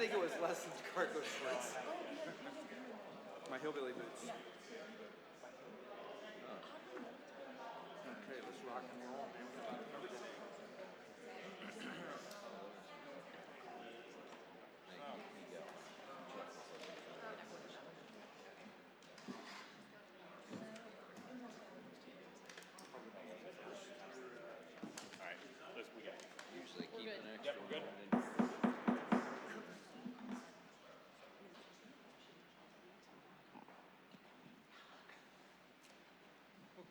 think it was less than cargo shorts. My hillbilly boots. Okay, let's rock and roll, man. We got a lot to cover today. All right, we got it. Usually keep an Yep, extra we're good. one.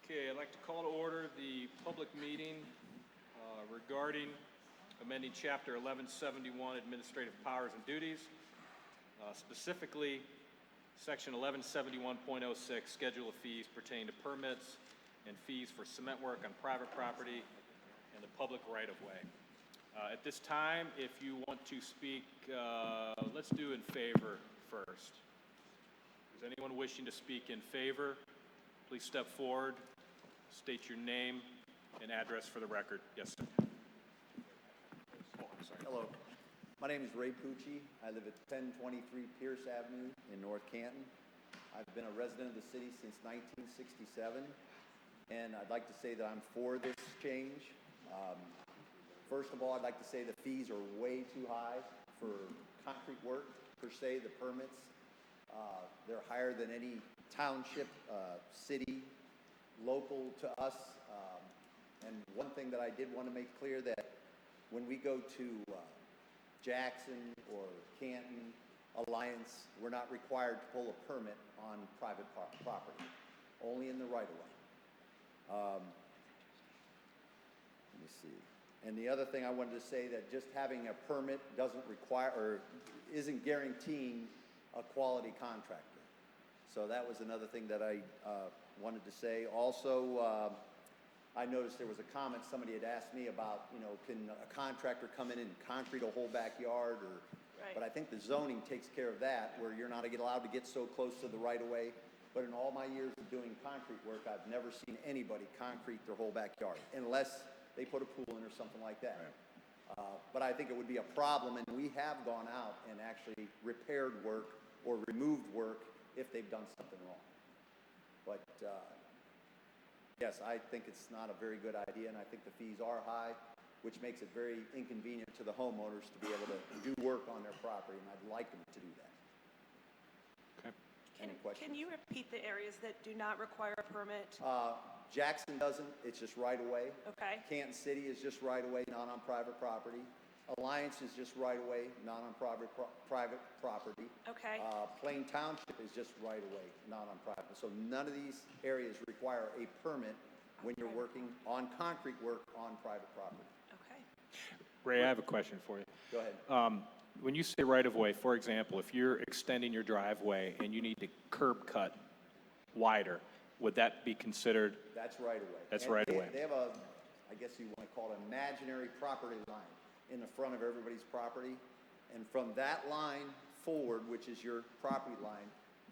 Okay, I'd like to call to order the public meeting regarding amending Chapter 1171 Administrative Powers and Duties, specifically Section 1171.06 Schedule of Fees pertaining to permits and fees for cement work on private property and the public right-of-way. At this time, if you want to speak, let's do in favor first. Is anyone wishing to speak in favor? Please step forward, state your name and address for the record. Yes, sir. Oh, I'm sorry. Hello, my name is Ray Pucci. I live at 1023 Pierce Avenue in North Canton. I've been a resident of the city since 1967, and I'd like to say that I'm for this change. First of all, I'd like to say the fees are way too high for concrete work, per se, the permits. They're higher than any township, city, local to us. And one thing that I did want to make clear that when we go to Jackson or Canton, Alliance, we're not required to pull a permit on private property, only in the right-of-way. Let me see. And the other thing I wanted to say that just having a permit doesn't require or isn't guaranteeing a quality contractor. So that was another thing that I wanted to say. Also, I noticed there was a comment somebody had asked me about, can a contractor come in and concrete a whole backyard or, Right. but I think the zoning takes care of that where you're not allowed to get so close to the right-of-way. But in all my years of doing concrete work, I've never seen anybody concrete their whole backyard unless they put a pool in or something like that. Right. But I think it would be a problem, and we have gone out and actually repaired work or removed work if they've done something wrong. But yes, I think it's not a very good idea, and I think the fees are high, which makes it very inconvenient to the homeowners to be able to do work on their property, and I'd like them to do that. Okay. Any questions? Can you repeat the areas that do not require a permit? Jackson doesn't, it's just right away. Okay. Canton City is just right away, not on private property. Alliance is just right away, not on private property. Okay. Plain Township is just right away, not on private. So none of these areas require a permit when you're working on concrete work on private property. Okay. Ray, I have a question for you. Go ahead. When you say right-of-way, for example, if you're extending your driveway and you need to curb cut wider, would that be considered? That's right away. That's And right away. They have a, I guess you want to call it an imaginary property line in the front of everybody's property. And from that line forward, which is your property line,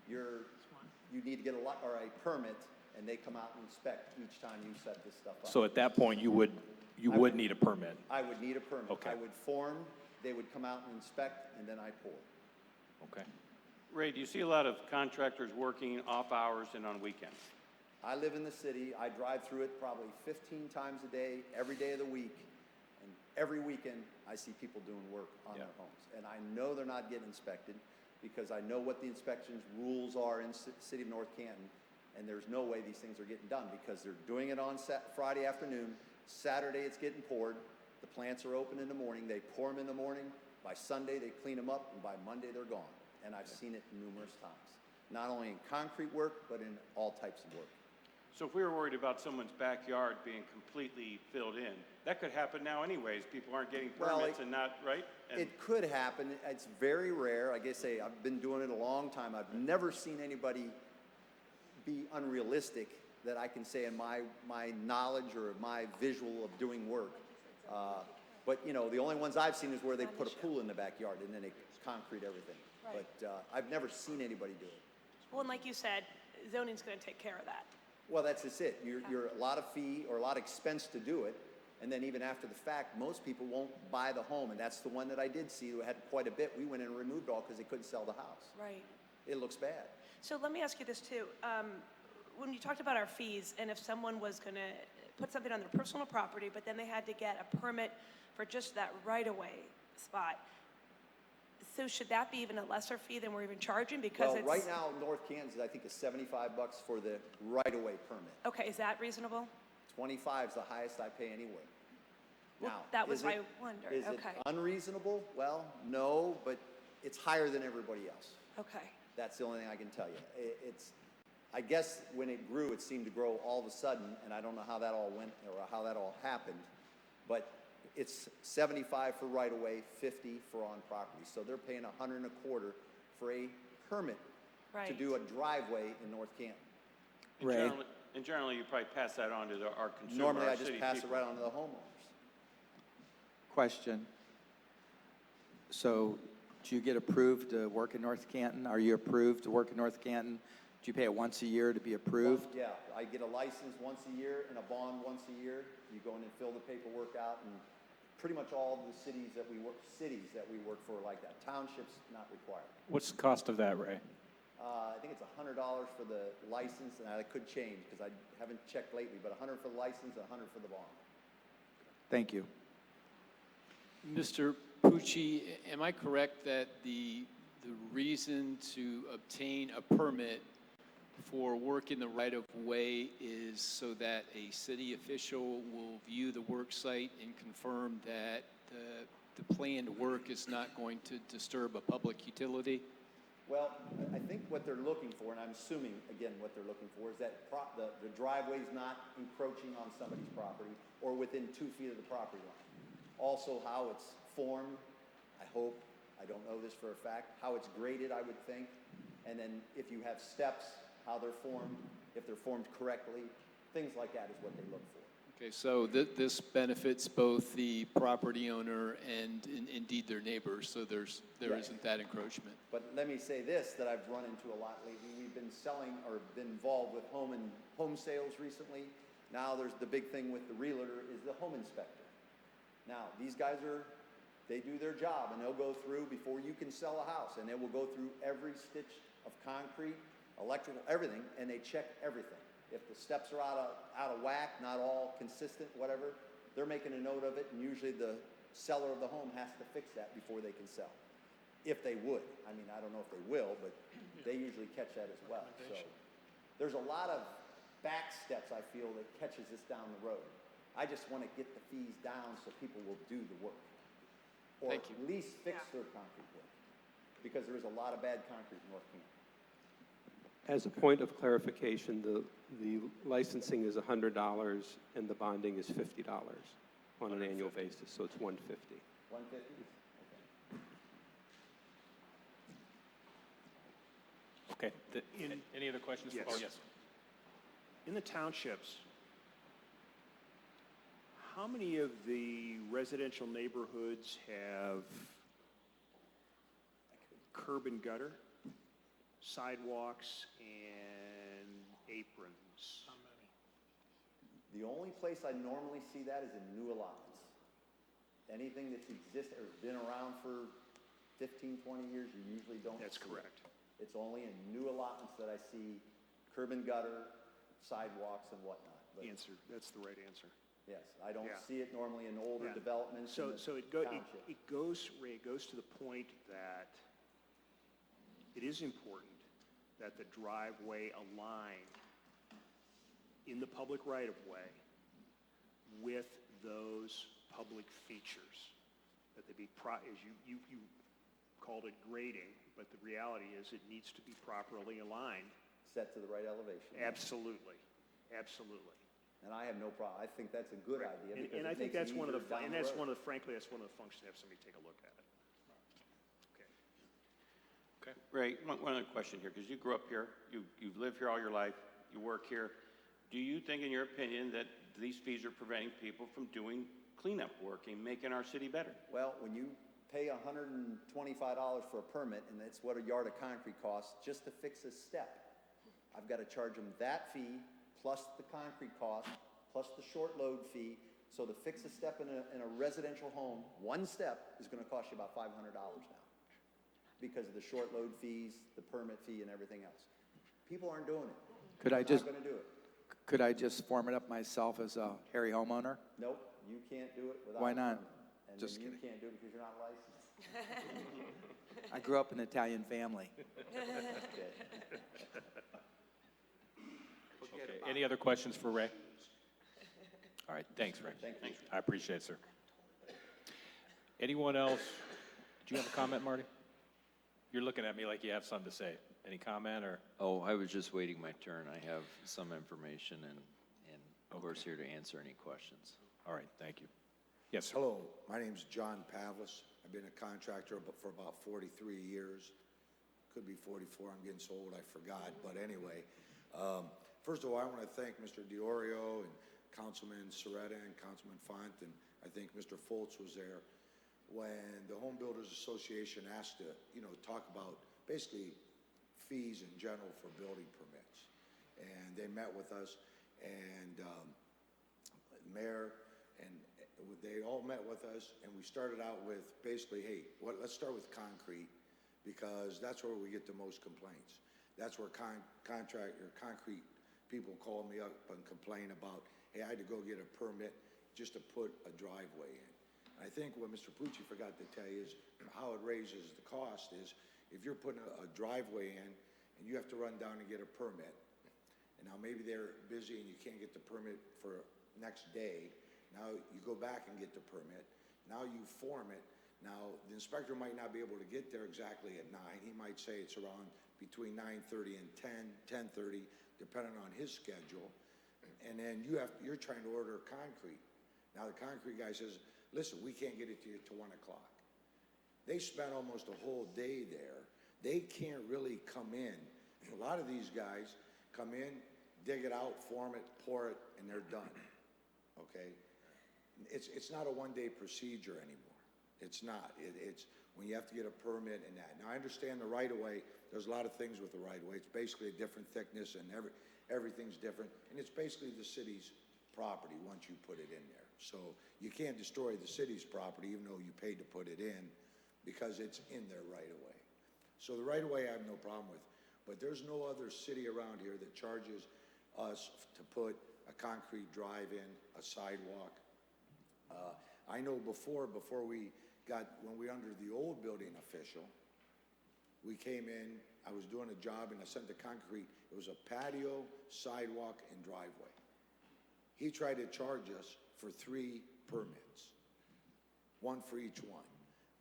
you need to get a permit, and they come out and inspect each time you set this stuff up. So at that point, you would need a permit? I would need a permit. Okay. I would form, they would come out and inspect, and then I pour. Okay. Ray, do you see a lot of contractors working off hours and on weekends? I live in the city. I drive through it probably 15 times a day, every day of the week. And every weekend, I see people doing work on their homes. And I know they're not getting inspected because I know what the inspections rules are in the city of North Canton. And there's no way these things are getting done because they're doing it on Friday afternoon. Saturday, it's getting poured. The plants are open in the morning. They pour them in the morning. By Sunday, they clean them up. And by Monday, they're gone. And I've seen it numerous times. Not only in concrete work, but in all types of work. So if we were worried about someone's backyard being completely filled in, that could happen now anyways. People aren't getting permits and not, right? And It could happen. It's very rare. Like I say, I've been doing it a long time. I've never seen anybody be unrealistic that I can say in my knowledge or my visual of doing work. But, the only ones I've seen is where they put a pool in the backyard and then they concrete everything. Right. But I've never seen anybody do it. Well, and like you said, zoning's going to take care of that. Well, that's just it. You're a lot of fee or a lot of expense to do it, And then even after the fact, most people won't buy the home, and that's the one that I did see who had quite a bit. We went in and removed all because they couldn't sell the house. Right. It looks bad. So let me ask you this too. When you talked about our fees, and if someone was going to put something on their personal property, but then they had to get a permit for just that right-of-way spot, so should that be even a lesser fee than we're even charging because Well, it's... right now, North Kansas, I think is $75 for the right-of-way permit. Okay, is that reasonable? 25 is the highest I pay anywhere. Well, Now, that was is my it- wonder. Is it Okay. unreasonable? Well, no, but it's higher than everybody else. Okay. That's the only thing I can tell you. It's, I guess when it grew, it seemed to grow all of a sudden, and I don't know how that all went or how that all happened, but it's 75 for right-of-way, 50 for on property. So they're paying $125 for a permit to Right. do a driveway in North Canton. And Ray. generally, you probably pass that on to our consumer, Normally, our I just city pass it people. right on to the homeowners. Question. So, do you get approved to work in North Canton? Are you approved to work in North Canton? Do you pay it once a year to be approved? Yeah, I get a license once a year and a bond once a year. You go in and fill the paperwork out, and pretty much all the cities that we work for are like that. Townships, not required. What's the cost of that, Ray? I think it's $100 for the license, and that could change because I haven't checked lately, but $100 for the license, $100 for the bond. Thank you. Mr. Pucci, am I correct that the reason to obtain a permit for work in the right-of-way is so that a city official will view the work site and confirm that the planned work is not going to disturb a public utility? Well, I think what they're looking for, and I'm assuming, again, what they're looking for, is that the driveway's not encroaching on somebody's property or within 2 feet of the property line. Also, how it's formed, I hope, I don't know this for a fact, how it's graded, I would think, and then if you have steps, how they're formed, if they're formed correctly, things like that is what they look for. Okay, so this benefits both the property owner and indeed their neighbors, so there Yes. isn't that encroachment. But let me say this, that I've run into a lot lately. We've been selling or been involved with home sales recently. Now there's the big thing with the realtor is the home inspector. Now, these guys they do their job, and they'll go through before you can sell a house, and they will go through every stitch of concrete, electrical, everything, and they check everything. If the steps are out of whack, not all consistent, whatever, they're making a note of it, and usually the seller of the home has to fix that before they can sell. If they would. I mean, I don't know if they will, but they usually catch that as well. So there's a lot of back steps, I feel, that catches us down the road. I just want to get the fees down so people will do the work. Or Thank you. at least fix Yeah. their concrete work. Because there is a lot of bad concrete in North Canton. As a point of clarification, the licensing is $100 and the bonding is $50 on an annual basis, so it's $150. 150? Okay. Any other questions? Yes. Oh, yes. In the townships, how many of the residential neighborhoods have curb and gutter, sidewalks, and aprons? The only place I normally see that is in new allotments. Anything that's existed or been around for 15, 20 years, you usually don't That's see it. correct. It's only in new allotments that I see curb and gutter, sidewalks and whatnot. But That's the right answer. yes, I don't Yeah. see it normally in older Yeah. developments in So the it township. goes, Ray, it goes to the point that it is important that the driveway align in the public right-of-way with those public features. That they be, as you called it grading, but the reality is it needs to be properly aligned. Set to the right elevation. Absolutely, absolutely. And I have no problem. I think that's a good idea. because And it I think makes it that's one of the, easier down and the that's road. one of the, frankly, that's one of the functions to have somebody take a look at it. Okay. Ray, one other question here, because you grew up here, you've lived here all your life, you work here. Do you think, in your opinion, that these fees are preventing people from doing cleanup work and making our city better? Well, when you pay $125 for a permit, and it's what a yard of concrete costs, just to fix a step, I've got to charge them that fee, plus the concrete cost, plus the short load fee, So to fix a step in a residential home, one step is gonna cost you about $500 now because of the short load fees, the permit fee, and everything else. People aren't doing it. Could I They're just, not gonna do it. could I just form it up myself as a hairy homeowner? Nope, you can't do it without. Why a not? permit. And Just then you kidding. can't do it because you're not licensed. I grew up in an Italian family. Okay. Okay, any other questions for Ray? All right, thanks, Ray. Thank you. I appreciate it, sir. Anyone else? Do you have a comment, Marty? You're looking at me like you have something to say. Any comment or? Oh, I was just waiting my turn. I have some information and of course here to answer any questions. All right, thank you. Yes, sir. Hello, my name's John Pavlis. I've been a contractor for about 43 years. Could be 44, I'm getting so old I forgot, but anyway. First of all, I want to thank Mr. Diorio and Councilman Soretta and Councilman Font, and I think Mr. Foltz was there when the Home Builders Association asked to, talk about basically fees in general for building permits. And they met with us, and Mayor, and they all met with us, and we started out with basically, hey, let's start with concrete, because that's where we get the most complaints. That's where concrete people call me up and complain about, hey, I had to go get a permit just to put a driveway in. And I think what Mr. Pucci forgot to tell you is how it raises the cost is if you're putting a driveway in and you have to run down and get a permit, and now maybe they're busy and you can't get the permit for next day, now you go back and get the permit, now you form it. Now, the inspector might not be able to get there exactly at 9. He might say it's around between 9:30 and 10:30, depending on his schedule. And then you're trying to order concrete. Now, the concrete guy says, listen, we can't get it to you till 1 o'clock. They spent almost a whole day there. They can't really come in. A lot of these guys come in, dig it out, form it, pour it, and they're done. Okay? It's not a one-day procedure anymore. It's not. It's when you have to get a permit and that. Now, I understand the right-of-way. There's a lot of things with the right-of-way. It's basically a different thickness, and everything's different. And it's basically the city's property once you put it in there. So you can't destroy the city's property, even though you paid to put it in, because it's in their right-of-way. So the right-of-way I have no problem with. But there's no other city around here that charges us to put a concrete drive-in, a sidewalk. I know before we when we were under the old building official, we came in, I was doing a job and I sent the concrete. It was a patio, sidewalk, and driveway. He tried to charge us for 3 permits, one for each one.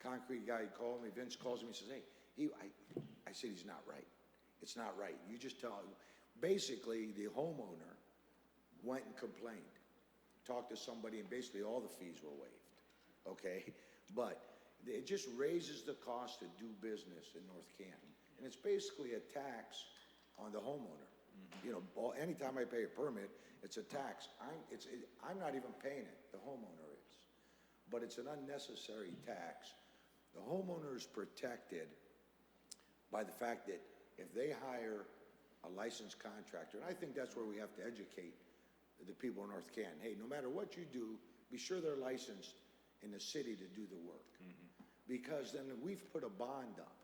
Concrete guy called me, Vince calls me and says, hey, I said, he's not right. It's not right. You just tell him. Basically, the homeowner went and complained, talked to somebody, and basically all the fees were waived, okay? But it just raises the cost to do business in North Canton. And it's basically a tax on the homeowner. Anytime I pay a permit, it's a tax. I'm not even paying it, the homeowner is. But it's an unnecessary tax. The homeowner is protected by the fact that if they hire a licensed contractor, and I think that's where we have to educate the people in North Canton. Hey, no matter what you do, be sure they're licensed in the city to do the work. Because then we've put a bond up.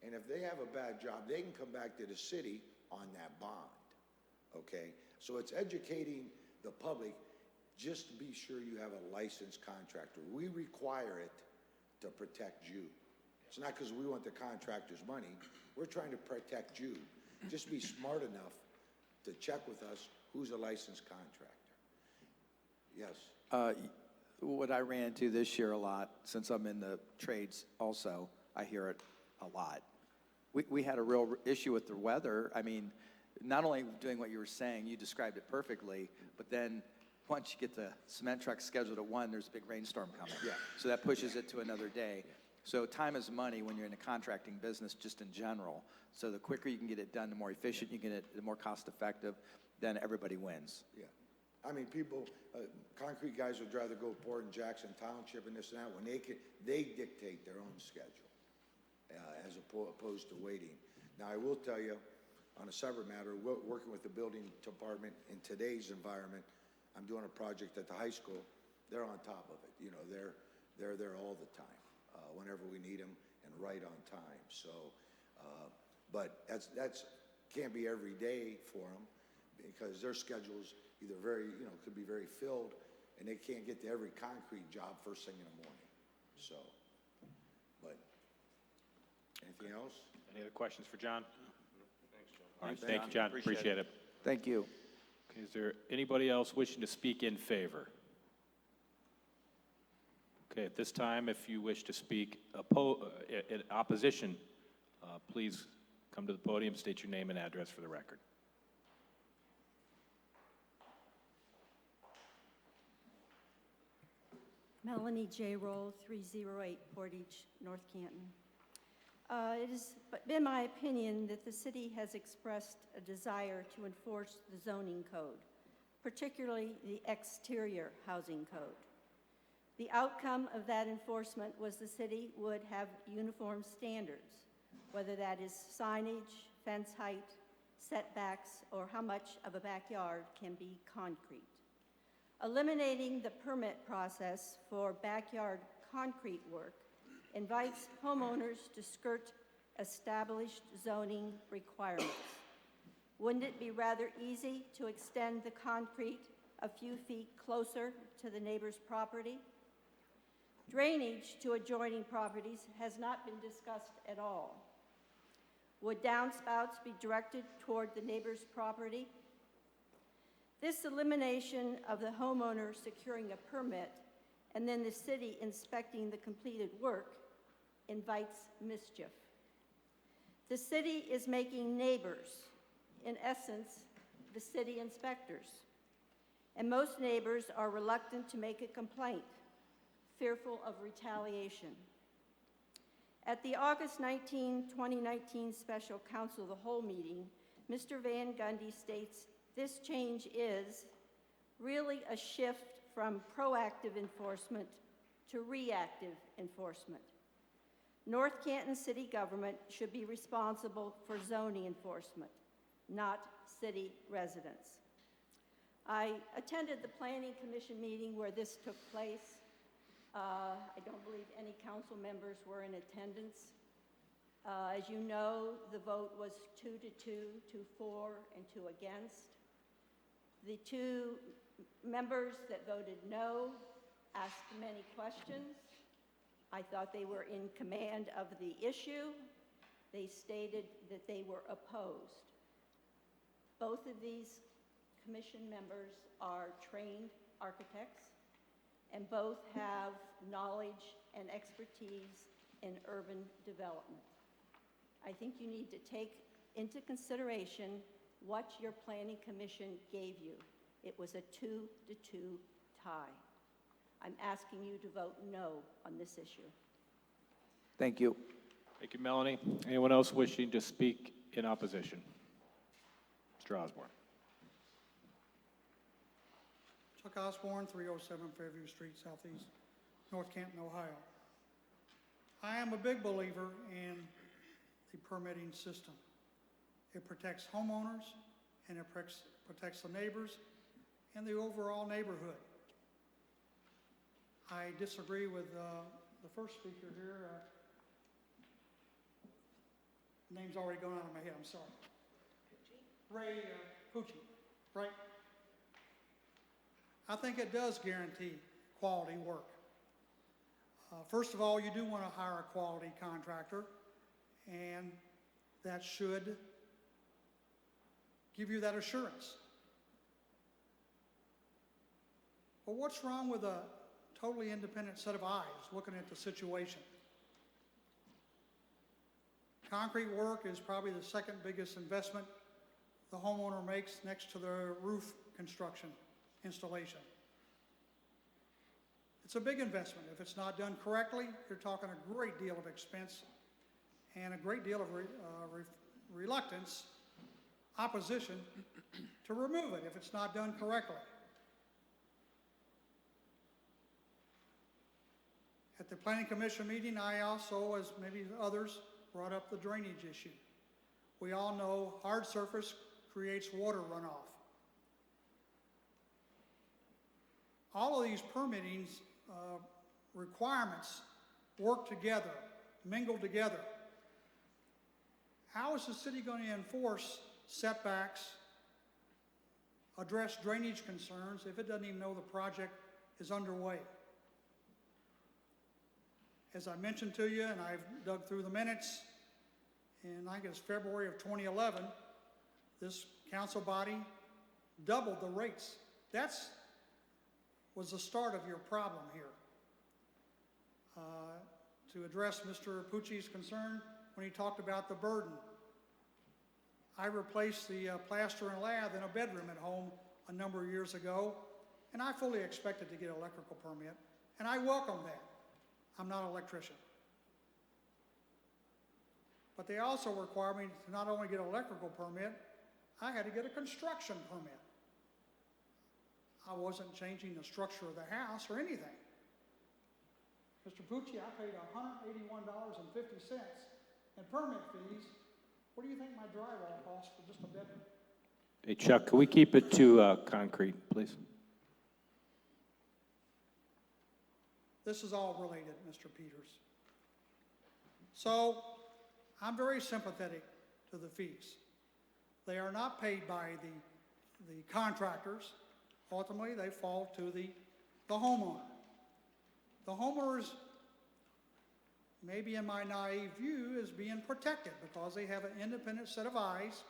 And if they have a bad job, they can come back to the city on that bond, okay? So it's educating the public, just to be sure you have a licensed contractor. We require it to protect you. It's not because we want the contractor's money. We're trying to protect you. Just be smart enough to check with us who's a licensed contractor. Yes. What I ran into this year a lot, since I'm in the trades also, I hear it a lot. We had a real issue with the weather. I mean, not only doing what you were saying, you described it perfectly, but then once you get the cement truck scheduled at 1, there's a big rainstorm coming. Yeah. So that pushes it to another day. So time is money when you're in a contracting business, just in general. So the quicker you can get it done, the more efficient you get it, the more cost effective, then everybody wins. Yeah. I mean, people, concrete guys would rather go pour in Jackson Township and this and that when they dictate their own schedule as opposed to waiting. Now, I will tell you, on a separate matter, working with the building department in today's environment, I'm doing a project at the high school they're on top of it. You know, they're there all the time, whenever we need them and right on time. So, but that's can't be every day for them because their schedules either could be very filled and they can't get to every concrete job first thing in the morning. So, but anything else? Any other questions for John? All right, Thanks, thank you, John. Appreciate it. Thank you. Okay, is there anybody else wishing to speak in favor? Okay, at this time, if you wish to speak in opposition, please come to the podium, state your name and address for the record. Melanie J. Roll, 308 Portage, North Canton. It has been my opinion that the city has expressed a desire to enforce the zoning code, particularly the exterior housing code. The outcome of that enforcement was the city would have uniform standards, whether that is signage, fence height, setbacks, or how much of a backyard can be concrete. Eliminating the permit process for backyard concrete work invites homeowners to skirt established zoning requirements. Wouldn't it be rather easy to extend the concrete a few feet closer to the neighbor's property? Drainage to adjoining properties has not been discussed at all. Would downspouts be directed toward the neighbor's property? This elimination of the homeowner securing a permit and then the city inspecting the completed work invites mischief. The city is making neighbors, in essence, the city inspectors. And most neighbors are reluctant to make a complaint, fearful of retaliation. At the August 19, 2019 Special Council of the Whole meeting, Mr. Van Gundy states, "This change is really a shift from proactive enforcement to reactive enforcement. North Canton City government should be responsible for zoning enforcement, not city residents." I attended the Planning Commission meeting where this took place. I don't believe any council members were in attendance. As you know, the vote was 2-2, 2-4, and 2 against. The 2 members that voted no asked many questions. I thought they were in command of the issue. They stated that they were opposed. Both of these commission members are trained architects, and both have knowledge and expertise in urban development. I think you need to take into consideration what your planning commission gave you. It was a 2-2 tie. I'm asking you to vote no on this issue. Thank you. Thank you, Melanie. Anyone else wishing to speak in opposition? Mr. Osborne. Chuck Osborne, 307 Fairview Street, Southeast, North Canton, Ohio. I am a big believer in the permitting system. It protects homeowners, and it protects the neighbors and the overall neighborhood. I disagree with the first speaker here. Name's already gone out of my head, I'm sorry. Ray Pucci, right? I think it does guarantee quality work. First of all, you do want to hire a quality contractor, and that should give you that assurance. But what's wrong with a totally independent set of eyes looking at the situation? Concrete work is probably the second biggest investment the homeowner makes next to the roof construction installation. It's a big investment. If it's not done correctly, you're talking a great deal of expense and a great deal of reluctance, opposition to remove it if it's not done correctly. At the Planning Commission meeting, I also, as maybe others, brought up the drainage issue. We all know hard surface creates water runoff. all of these permitting requirements work together, mingle together. How is the city going to enforce setbacks, address drainage concerns if it doesn't even know the project is underway? As I mentioned to you, and I've dug through the minutes, in I guess February of 2011, this council body doubled the rates. That's was the start of your problem here. To address Mr. Pucci's concern when he talked about the burden, I replaced the plaster and lath in a bedroom at home a number of years ago, and I fully expected to get an electrical permit, and I welcome that. I'm not an electrician. But they also require me to not only get an electrical permit, I had to get a construction permit. I wasn't changing the structure of the house or anything. Mr. Pucci, I paid $181.50 in permit fees. What do you think my drywall costs for just a bedroom? Hey, Chuck, can we keep it to concrete, please? This is all related, Mr. Peters. So, I'm very sympathetic to the fees. They are not paid by the contractors. Ultimately, they fall to the homeowner. The homeowners, maybe in my naive view, is being protected because they have an independent set of eyes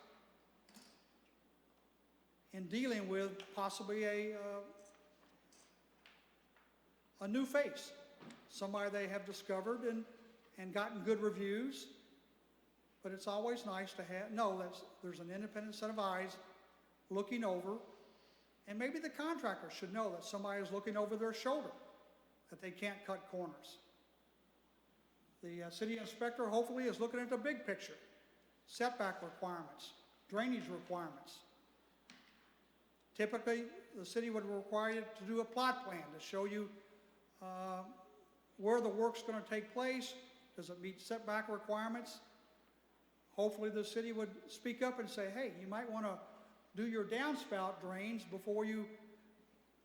in dealing with possibly a new face, somebody they have discovered and gotten good reviews. But it's always nice to know that there's an independent set of eyes looking over, and maybe the contractor should know that somebody is looking over their shoulder, that they can't cut corners. The city inspector hopefully is looking at the big picture, setback requirements, drainage requirements. Typically, the city would require you to do a plot plan to show you where the work's going to take place. Does it meet setback requirements? Hopefully the city would speak up and say, hey, you might want to do your downspout drains before you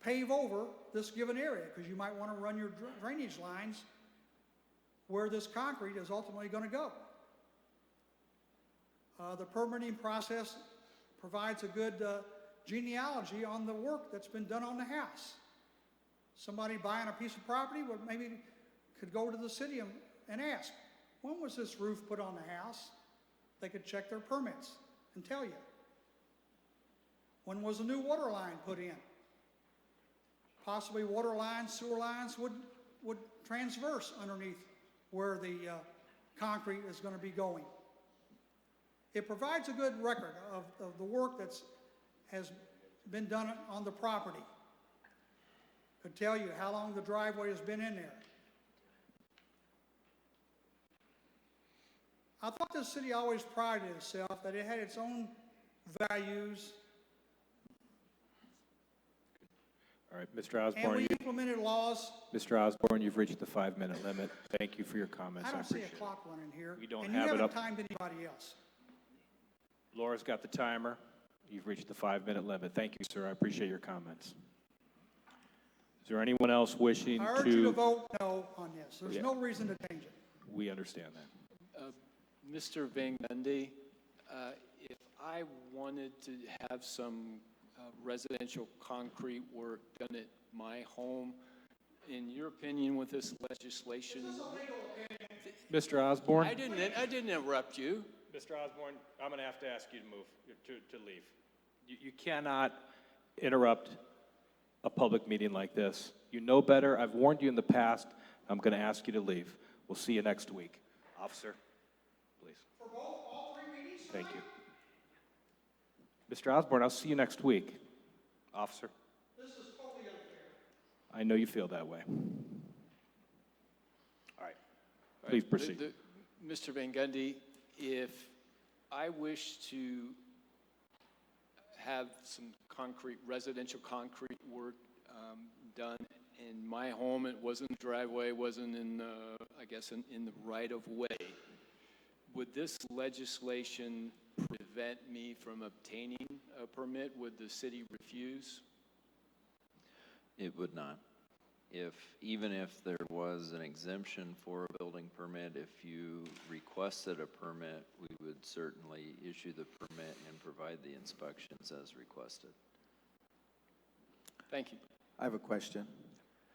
pave over this given area, because you might want to run your drainage lines where this concrete is ultimately going to go. The permitting process provides a good genealogy on the work that's been done on the house. Somebody buying a piece of property would maybe could go to the city and ask, when was this roof put on the house? They could check their permits and tell you. When was a new water line put in? Possibly water lines, sewer lines would transverse underneath where the concrete is going to be going. It provides a good record of the work has been done on the property. Could tell you how long the driveway has been in there. I thought the city always prided itself that it had its own values. All right, Mr. Osborne. And we implemented laws. Mr. Osborne, you've reached the 5-minute limit. Thank you for your comments. I don't see a appreciate it. clock running here. We don't and have you it haven't up. timed anybody else. Laura's got the timer. You've reached the 5-minute limit. Thank you, sir. I appreciate your comments. Is there anyone else wishing I to? urge you to vote no on this. There's no reason to change it. We understand that. Mr. Van Gundy, if I wanted to have some residential concrete work done at my home, in your opinion with this legislation? Mr. Osborne? I didn't interrupt you. Mr. Osborne, I'm going to have to ask you to move, to leave. You cannot interrupt a public meeting like this. You know better. I've warned you in the past. I'm going to ask you to leave. We'll see you next week. Officer, please. For both, all three meetings? Thank you. Mr. Osborne, I'll see you next week. Officer. This is totally unfair. I know you feel that way. All right. Please proceed. Mr. Van Gundy, if I wish to have some residential concrete work done in my home, it wasn't driveway, wasn't in, I guess, in the right of way, would this legislation prevent me from obtaining a permit? Would the city refuse? It would not. Even if there was an exemption for a building permit, if you requested a permit, we would certainly issue the permit and provide the inspections as requested. Thank you. I have a question.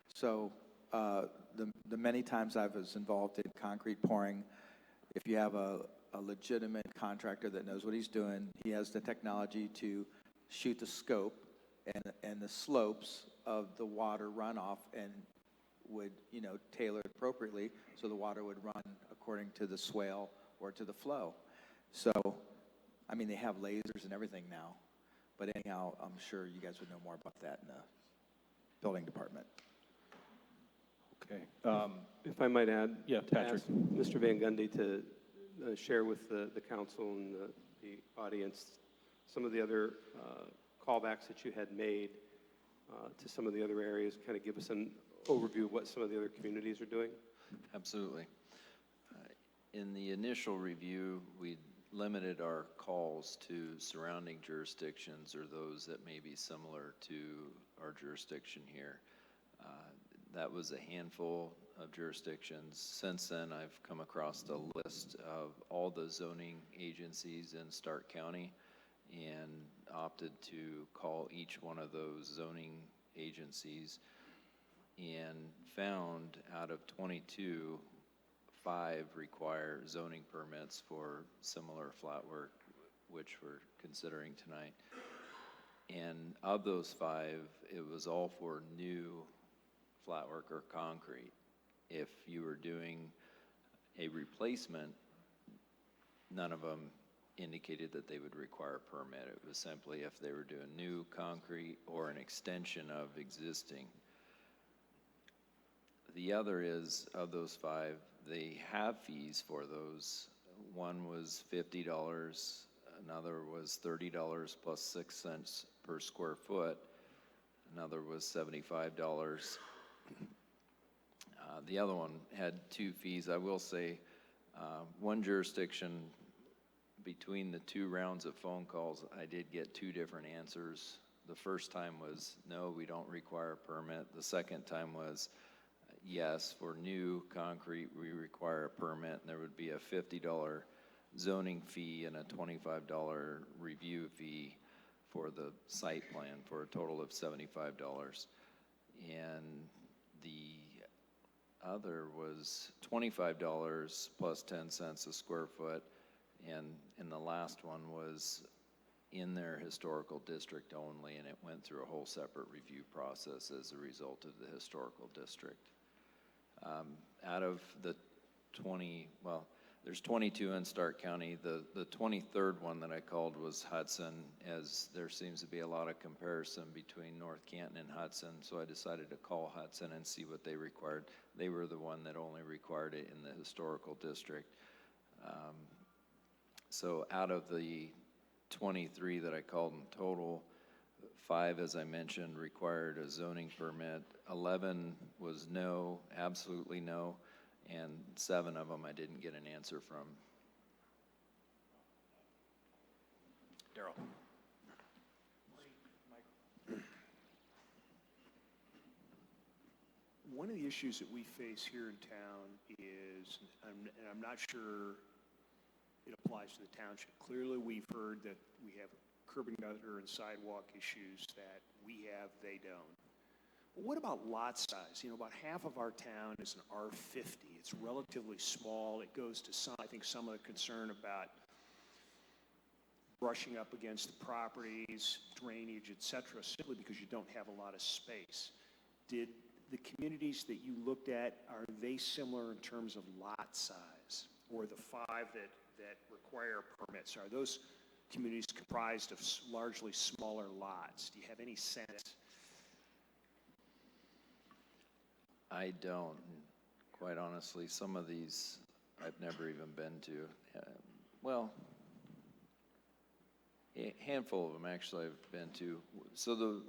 So the many times I was involved in concrete pouring, if you have a legitimate contractor that knows what he's doing, he has the technology to shoot the scope and the slopes of the water runoff and would, tailor it appropriately so the water would run according to the swale or to the flow. So, I mean, they have lasers and everything now. But anyhow, I'm sure you guys would know more about that in the building department. Okay. If I might add, Yeah, to Patrick. ask Mr. Van Gundy to share with the council and the audience some of the other callbacks that you had made to some of the other areas, kind of give us an overview of what some of the other communities are doing. Absolutely. In the initial review, we limited our calls to surrounding jurisdictions or those that may be similar to our jurisdiction here. That was a handful of jurisdictions. Since then, I've come across a list of all the zoning agencies in Stark County and opted to call each one of those zoning agencies and found out of 22, 5 require zoning permits for similar flat work, which we're considering tonight. And of those 5, it was all for new flat work or concrete. If you were doing a replacement, none of them indicated that they would require a permit. It was simply if they were doing new concrete or an extension of existing. The other is, of those 5, they have fees for those. One was $50, another was $30 plus 6 cents per square foot, another was $75. The other one had 2 fees. I will say one jurisdiction, between the 2 rounds of phone calls, I did get 2 different answers. The first time was, no, we don't require a permit. The second time was, yes, for new concrete, we require a permit, and there would be a $50 zoning fee and a $25 review fee for the site plan for a total of $75. And the other was $25 plus 10 cents a square foot, and the last one was in their historical district only, and it went through a whole separate review process as a result of the historical district. Out of the 20, well, there's 22 in Stark County. The 23rd one that I called was Hudson, as there seems to be a lot of comparison between North Canton and Hudson, so I decided to call Hudson and see what they required. They were the one that only required it in the historical district. So out of the 23 that I called in total, 5, as I mentioned, required a zoning permit. 11 was no, absolutely no, and 7 of them I didn't get an answer from. Daryl. One of the issues that we face here in town is, and I'm not sure it applies to the township. Clearly, we've heard that we have curb and gutter and sidewalk issues that we have, they don't. But what about lot size? You know, about half of our town is an R50. It's relatively small. It goes to some, I think, some of the concern about brushing up against the properties, drainage, et cetera, simply because you don't have a lot of space. Did the communities that you looked at, are they similar in terms of lot size? Or the 5 that require permits, are those communities comprised of largely smaller lots? Do you have any sense? I don't, quite honestly. Some of these I've never even been to. Well, a handful of them actually I've been to. So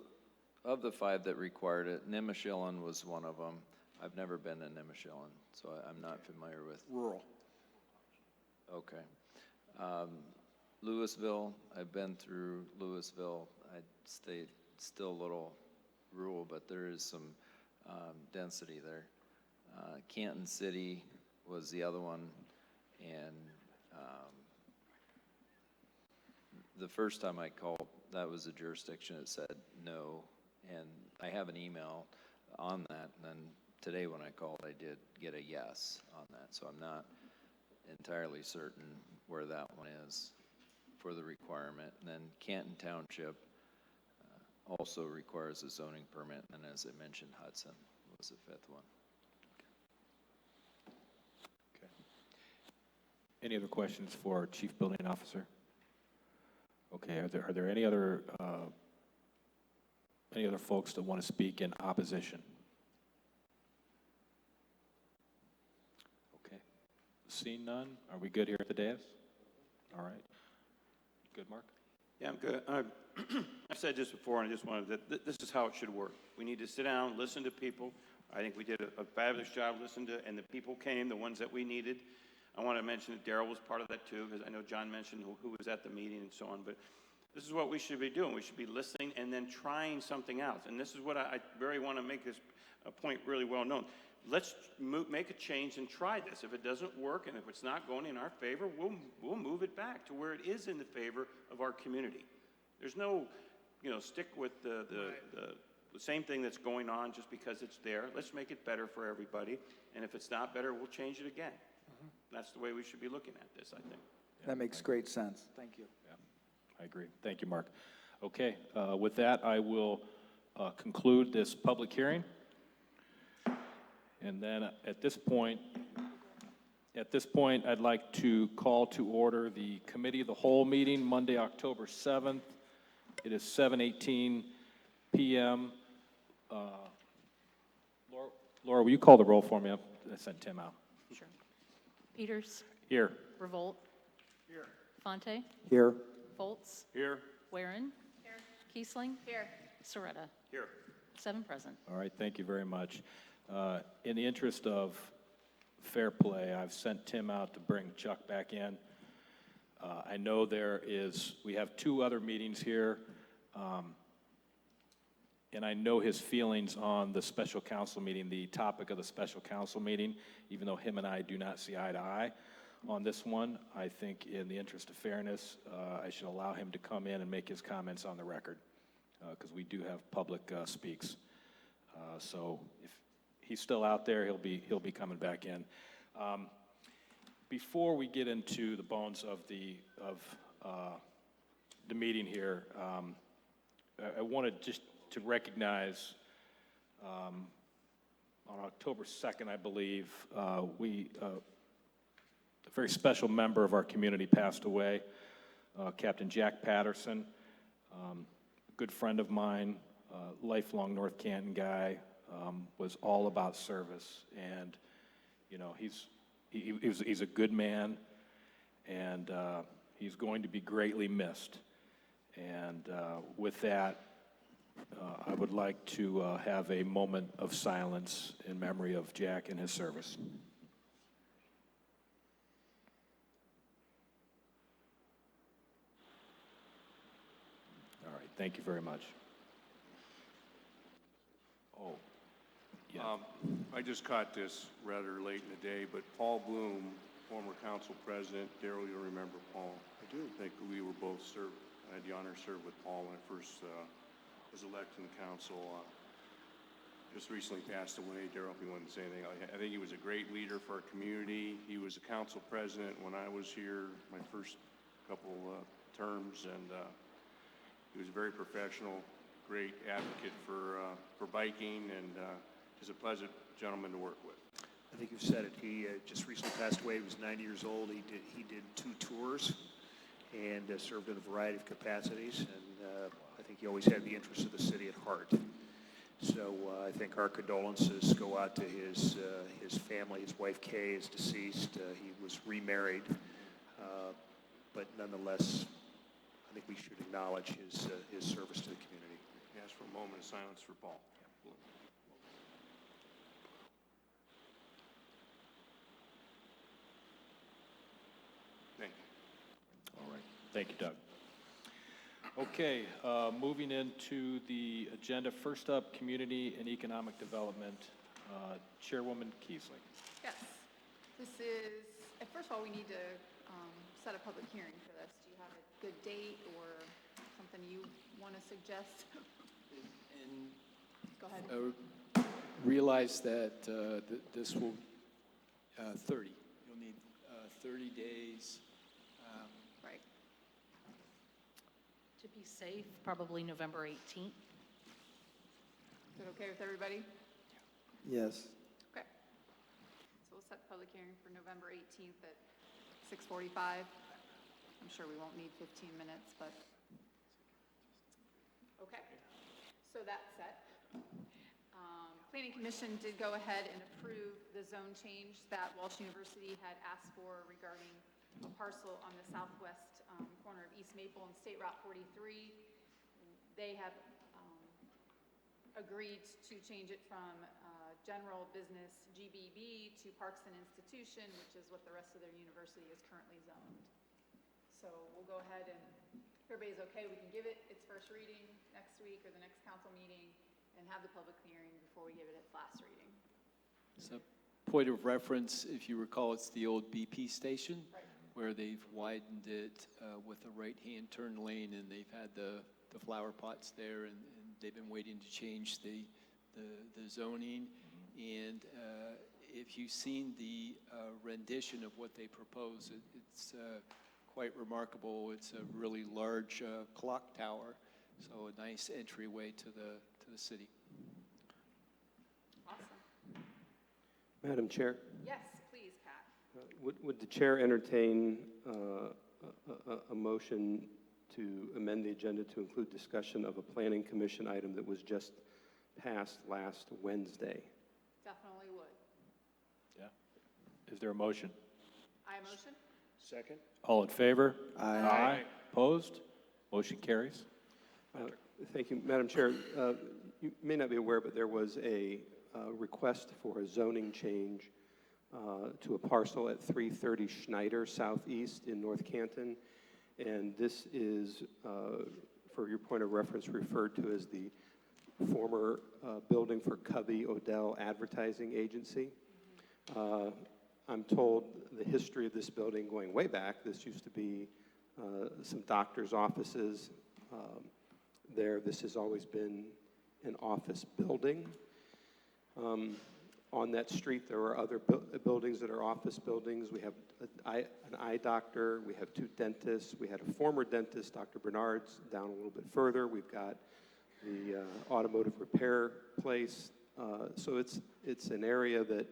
of the 5 that required it, Nimishillen was one of them. I've never been to Nimishillen, so I'm not familiar with. Rural. Okay. Louisville, I've been through Louisville. I'd stay still a little rule, but there is some density there. Canton City was the other one, and the first time I called, that was a jurisdiction that said no, and I have an email on that, and then today when I called, I did get a yes on that, so I'm not entirely certain where that one is for the requirement. And then Canton Township also requires a zoning permit, and as I mentioned, Hudson was the fifth one. Okay. Any other questions for our Chief Building Officer? Okay, are there any other folks that want to speak in opposition? Okay. Seeing none, are we good here at the dais? All right. Good, Mark? Yeah, I'm good. I've said this before, and I just wanted to, this is how it should work. We need to sit down, listen to people. I think we did a fabulous job listening to, and the people came, the ones that we needed. I want to mention that Daryl was part of that too, because I know John mentioned who was at the meeting and so on, but this is what we should be doing. We should be listening and then trying something else. And this is what I very want to make this point really well known. Let's make a change and try this. If it doesn't work and if it's not going in our favor, we'll move it back to where it is in the favor of our community. There's no, stick with the same thing that's going on just because it's there. Let's make it better for everybody. And if it's not better, we'll change it again. Mm-hmm. That's the way we should be looking at this, I think. That makes great sense. Thank you. Yeah, I agree. Thank you, Mark. Okay, with that, I will conclude this public hearing. And then at this point, I'd like to call to order the Committee of the Whole meeting, Monday, October 7th. It is 7:18 p.m. Laura, will you call the roll for me? I sent Tim out. Sure. Peters. Here. Revolt. Here. Fonte. Here. Foltz. Here. Waring. Here. Kiesling. Here. Soretta. Here. 7 present. All right, thank you very much. In the interest of fair play, I've sent Tim out to bring Chuck back in. I know we have 2 other meetings here, and I know his feelings on the special council meeting, the topic of the special council meeting, even though him and I do not see eye to eye on this one. I think in the interest of fairness, I should allow him to come in and make his comments on the record, because we do have public speaks. So if he's still out there, he'll be coming back in. Before we get into the bones of the meeting here, I wanted just to recognize on October 2nd, I believe, a very special member of our community passed away, Captain Jack Patterson, a good friend of mine, lifelong North Canton guy, was all about service, and he's a good man, and he's going to be greatly missed. And with that, I would like to have a moment of silence in memory of Jack and his service. All right, thank you very much. Oh, yeah. I just caught this rather late in the day, but Paul Bloom, former council president, Daryl, you'll remember Paul. I do. I think we were both served. I had the honor to serve with Paul when I first was elected in the council. Just recently passed away. Daryl, if you wanted to say anything, I think he was a great leader for our community. He was a council president when I was here, my first couple terms, and he was very professional, great advocate for biking, and just a pleasant gentleman to work with. I think you've said it. He just recently passed away. He was 90 years old. He did 2 tours and served in a variety of capacities. And I think he always had the interests of the city at heart. So I think our condolences go out to his family. His wife Kay is deceased. He was remarried, but nonetheless, I think we should acknowledge his service to the community. Ask for a moment of silence for Paul. All right. Thank you, Doug. Okay, moving into the agenda. First up, Community and Economic Development. Chairwoman Keesling. Yes, this is, first of all, we need to set a public hearing for this. Do you have a good date or something you want to suggest? Go ahead. Realize that this will, 30, you'll need 30 days. Right. To be safe, probably November 18th. Is that okay with everybody? Yes. Okay. So we'll set the public hearing for November 18th at 6:45. I'm sure we won't need 15 minutes, but, okay. So that's set. Planning Commission did go ahead and approve the zone change that Walsh University had asked for regarding a parcel on the southwest corner of East Maple and State Route 43. They have agreed to change it from general business GBB to Parks and Institution, which is what the rest of their university is currently zoned. So we'll go ahead and, if everybody's okay, we can give it its first reading next week or the next council meeting and have the public hearing before we give it its last reading. So, point of reference, if you recall, it's the old BP station, Right. where they've widened it with a right-hand turn lane, and they've had the flower pots there, and they've been waiting to change the zoning. And if you've seen the rendition of what they propose, it's quite remarkable. It's a really large clock tower, so a nice entryway to the city. Awesome. Madam Chair, Yes, please, Pat. would the chair entertain a motion to amend the agenda to include discussion of a planning commission item that was just passed last Wednesday? Definitely would. Yeah. Is there a motion? I motion? Second? All in favor? Aye. Opposed? Motion carries. Thank you, Madam Chair. You may not be aware, but there was a request for a zoning change to a parcel at 330 Schneider Southeast in North Canton. And this is, for your point of reference, referred to as the former building for Covey Odell Advertising Agency. I'm told the history of this building going way back, this used to be some doctor's offices there. This has always been an office building. On that street, there are other buildings that are office buildings. We have an eye doctor. We have 2 dentists. We had a former dentist, Dr. Bernard's, down a little bit further. We've got the automotive repair place. So it's an area that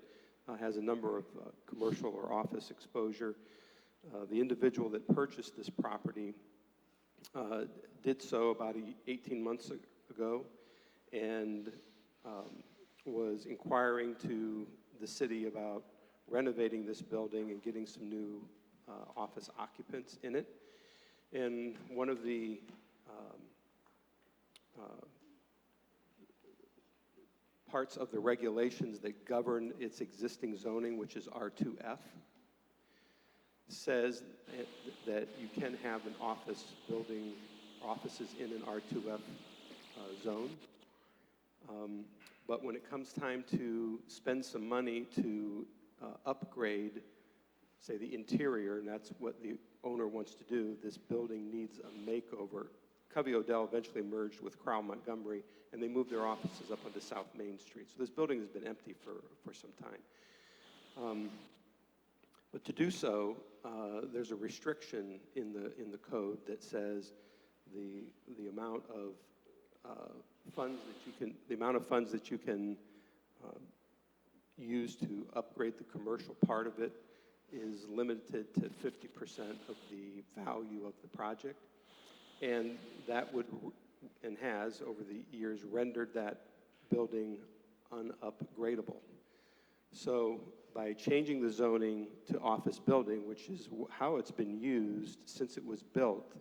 has a number of commercial or office exposure. The individual that purchased this property did so about 18 months ago, and was inquiring to the city about renovating this building and getting some new office occupants in it. And one of the parts of the regulations that govern its existing zoning, which is R2F, says that you can have an office building, offices in an R2F zone. But when it comes time to spend some money to upgrade, say, the interior, and that's what the owner wants to do, this building needs a makeover. Covey Odell eventually merged with Crowell Montgomery, and they moved their offices up onto South Main Street. So this building has been empty for some time. But to do so, there's a restriction in the code that says the amount of funds that you can use to upgrade the commercial part of it is limited to 50% of the value of the project. And that would, and has over the years, rendered that building unupgradable. So by changing the zoning to office building, which is how it's been used since it was built,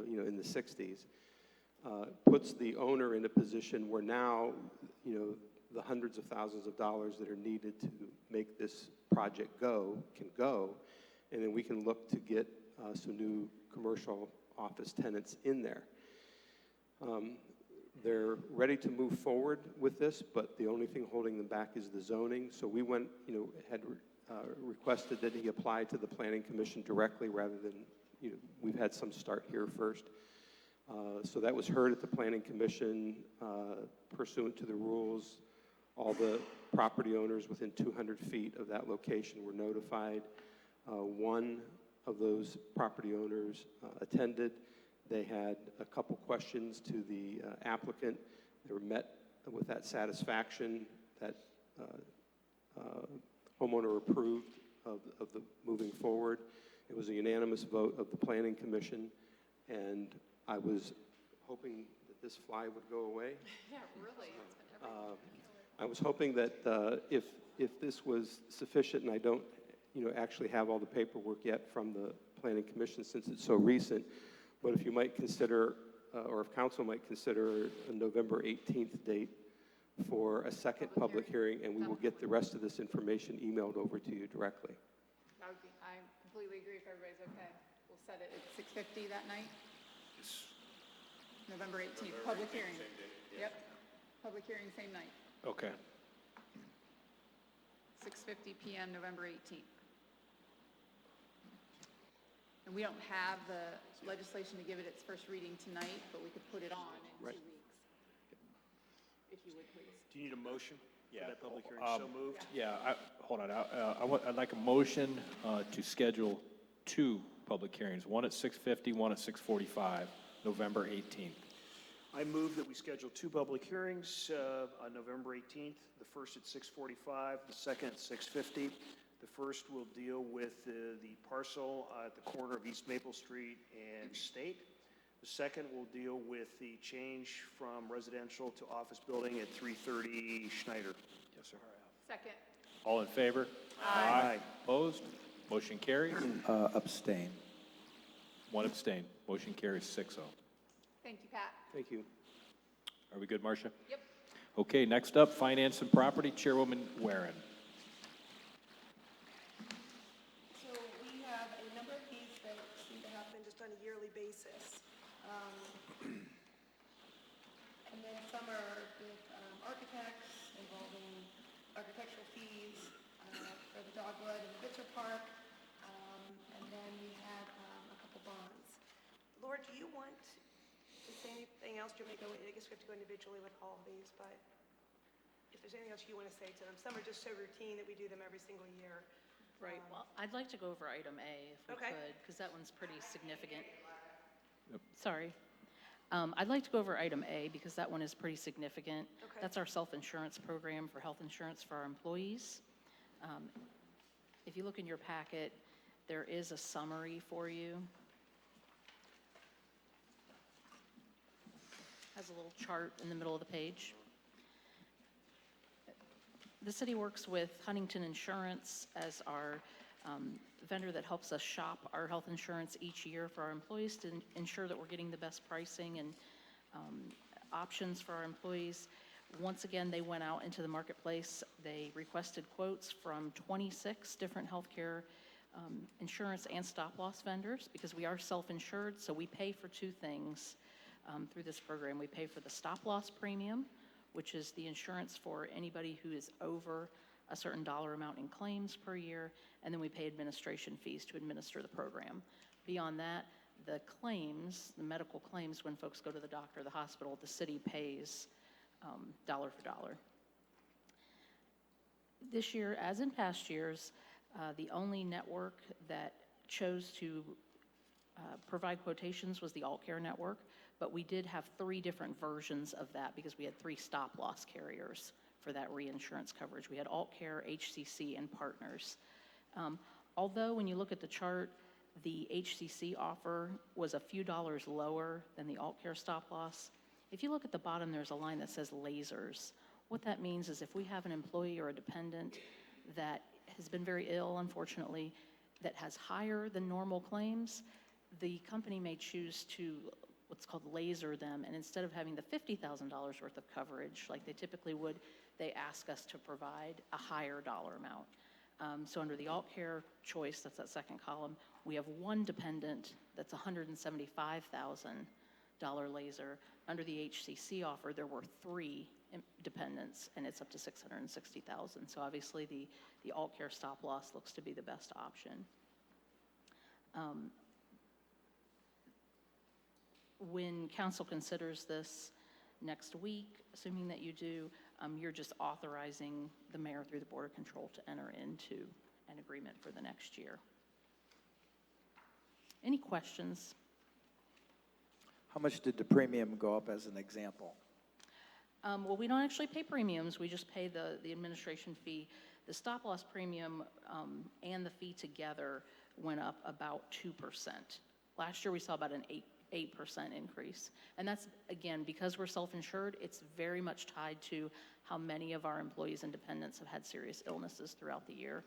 in the 60s, puts the owner in a position where now, the hundreds of thousands of dollars that are needed to make this project can go, and then we can look to get some new commercial office tenants in there. They're ready to move forward with this, but the only thing holding them back is the zoning. So we went, had requested that he apply to the Planning Commission directly rather than, we've had some start here first. So that was heard at the Planning Commission pursuant to the rules. All the property owners within 200 feet of that location were notified. One of those property owners attended. They had a couple questions to the applicant. They were met with that satisfaction. That homeowner approved of the moving forward. It was a unanimous vote of the Planning Commission, and I was hoping that this fly would go away. Yeah, really. It's been everything. I was hoping that if this was sufficient, and I don't, actually have all the paperwork yet from the Planning Commission since it's so recent, but if you might consider, or if council might consider a November 18th date for a second public hearing, and we will get the rest of this information emailed over to you directly. That would be, I completely agree if everybody's okay. We'll set it at 6:50 that night. November 18th, public hearing. Yep, public hearing same night, Okay. 6:50 PM, November 18th. And we don't have the legislation to give it its first reading tonight, but we could put it on in 2 weeks. If you would, please. Do you need a motion for that public hearing? um, So moved. Yeah, hold on. I'd like a motion to schedule 2 public hearings, one at 6:50, one at 6:45, November 18th. I move that we schedule 2 public hearings on November 18th, the first at 6:45, the second at 6:50. The first will deal with the parcel at the corner of East Maple Street and State. The second will deal with the change from residential to office building at 330 Schneider. Yes, sir. Second. All in favor? Aye. Opposed? Motion carries. Abstain. 1 abstain. Motion carries 6-0. Thank you, Pat. Thank you. Are we good, Marcia? Yep. Okay, next up, Finance and Property, Chairwoman Warren. So we have a number of fees that seem to happen just on a yearly basis. And then some are with architects involving architectural fees for the Dogwood and the Bitzer Park. And then we have a couple bonds. Laura, do you want to say anything else? Do you want me to go, I guess we have to go individually with all of these, but if there's anything else you want to say to them. Some are just so routine that we do them every single year. Right, well, I'd like to go over item A if we Okay. could, because that one's pretty significant. Sorry. I'd like to go over item A because that one is pretty significant. Okay. That's our self-insurance program for health insurance for our employees. If you look in your packet, there is a summary for you. Has a little chart in the middle of the page. The city works with Huntington Insurance as our vendor that helps us shop our health insurance each year for our employees to ensure that we're getting the best pricing and options for our employees. Once again, they went out into the marketplace. They requested quotes from 26 different healthcare insurance and stop-loss vendors because we are self-insured, so we pay for 2 things through this program. We pay for the stop-loss premium, which is the insurance for anybody who is over a certain dollar amount in claims per year, and then we pay administration fees to administer the program. Beyond that, the claims, the medical claims, when folks go to the doctor or the hospital, the city pays dollar for dollar. This year, as in past years, the only network that chose to provide quotations was the AllCare network, but we did have 3 different versions of that because we had 3 stop-loss carriers for that reinsurance coverage. We had AllCare, HCC, and Partners. Although when you look at the chart, the HCC offer was a few dollars lower than the AllCare stop-loss. If you look at the bottom, there's a line that says lasers. What that means is if we have an employee or a dependent that has been very ill, unfortunately, that has higher than normal claims, the company may choose to what's called laser them, and instead of having the $50,000 worth of coverage like they typically would, they ask us to provide a higher dollar amount. So under the AllCare choice, that's that second column, we have 1 dependent that's $175,000 laser. Under the HCC offer, there were 3 dependents, and it's up to $660,000. So obviously, the alt-care stop loss looks to be the best option. When council considers this next week, assuming that you do, you're just authorizing the mayor through the Board of Control to enter into an agreement for the next year. Any questions? How much did the premium go up as an example? Well, we don't actually pay premiums. We just pay the administration fee. The stop loss premium and the fee together went up about 2%. Last year, we saw about an 8% increase. And that's, again, because we're self-insured, it's very much tied to how many of our employees and dependents have had serious illnesses throughout the year.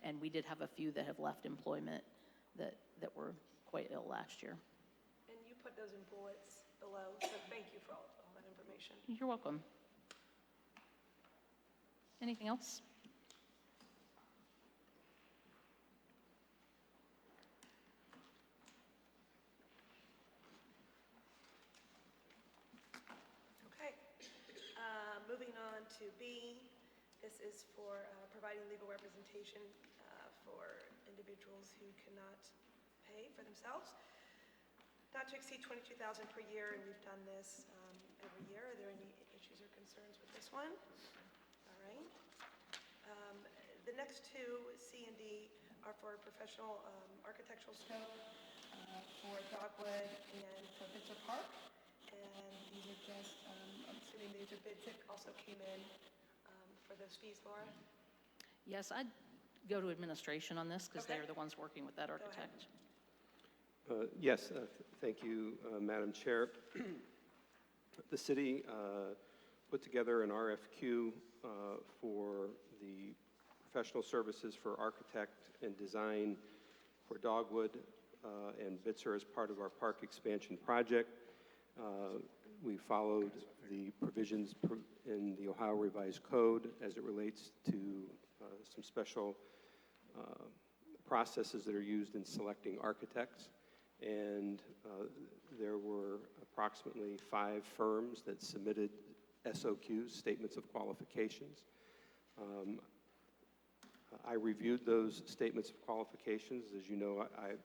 And we did have a few that have left employment that were quite ill last year. And you put those in bullets below, so thank you for all that information. You're welcome. Anything else? Okay. Moving on to B, this is for providing legal representation for individuals who cannot pay for themselves. Not to exceed $22,000 per year, and we've done this every year. Are there any issues or concerns with this one? All right. The next 2, C and D, are for professional architectural scope for Dogwood and for Bitzer Park. And these are just, I'm assuming these are bids that also came in for those fees, Laura? Yes, I'd go to administration on this because Okay. they're the ones working with that architect. Yes, thank you, Madam Chair. The city put together an RFQ for the professional services for architect and design for Dogwood and Bitzer as part of our park expansion project. We followed the provisions in the Ohio Revised Code as it relates to some special processes that are used in selecting architects. And there were approximately 5 firms that submitted SOQs, Statements of Qualifications. I reviewed those Statements of Qualifications. As you know, I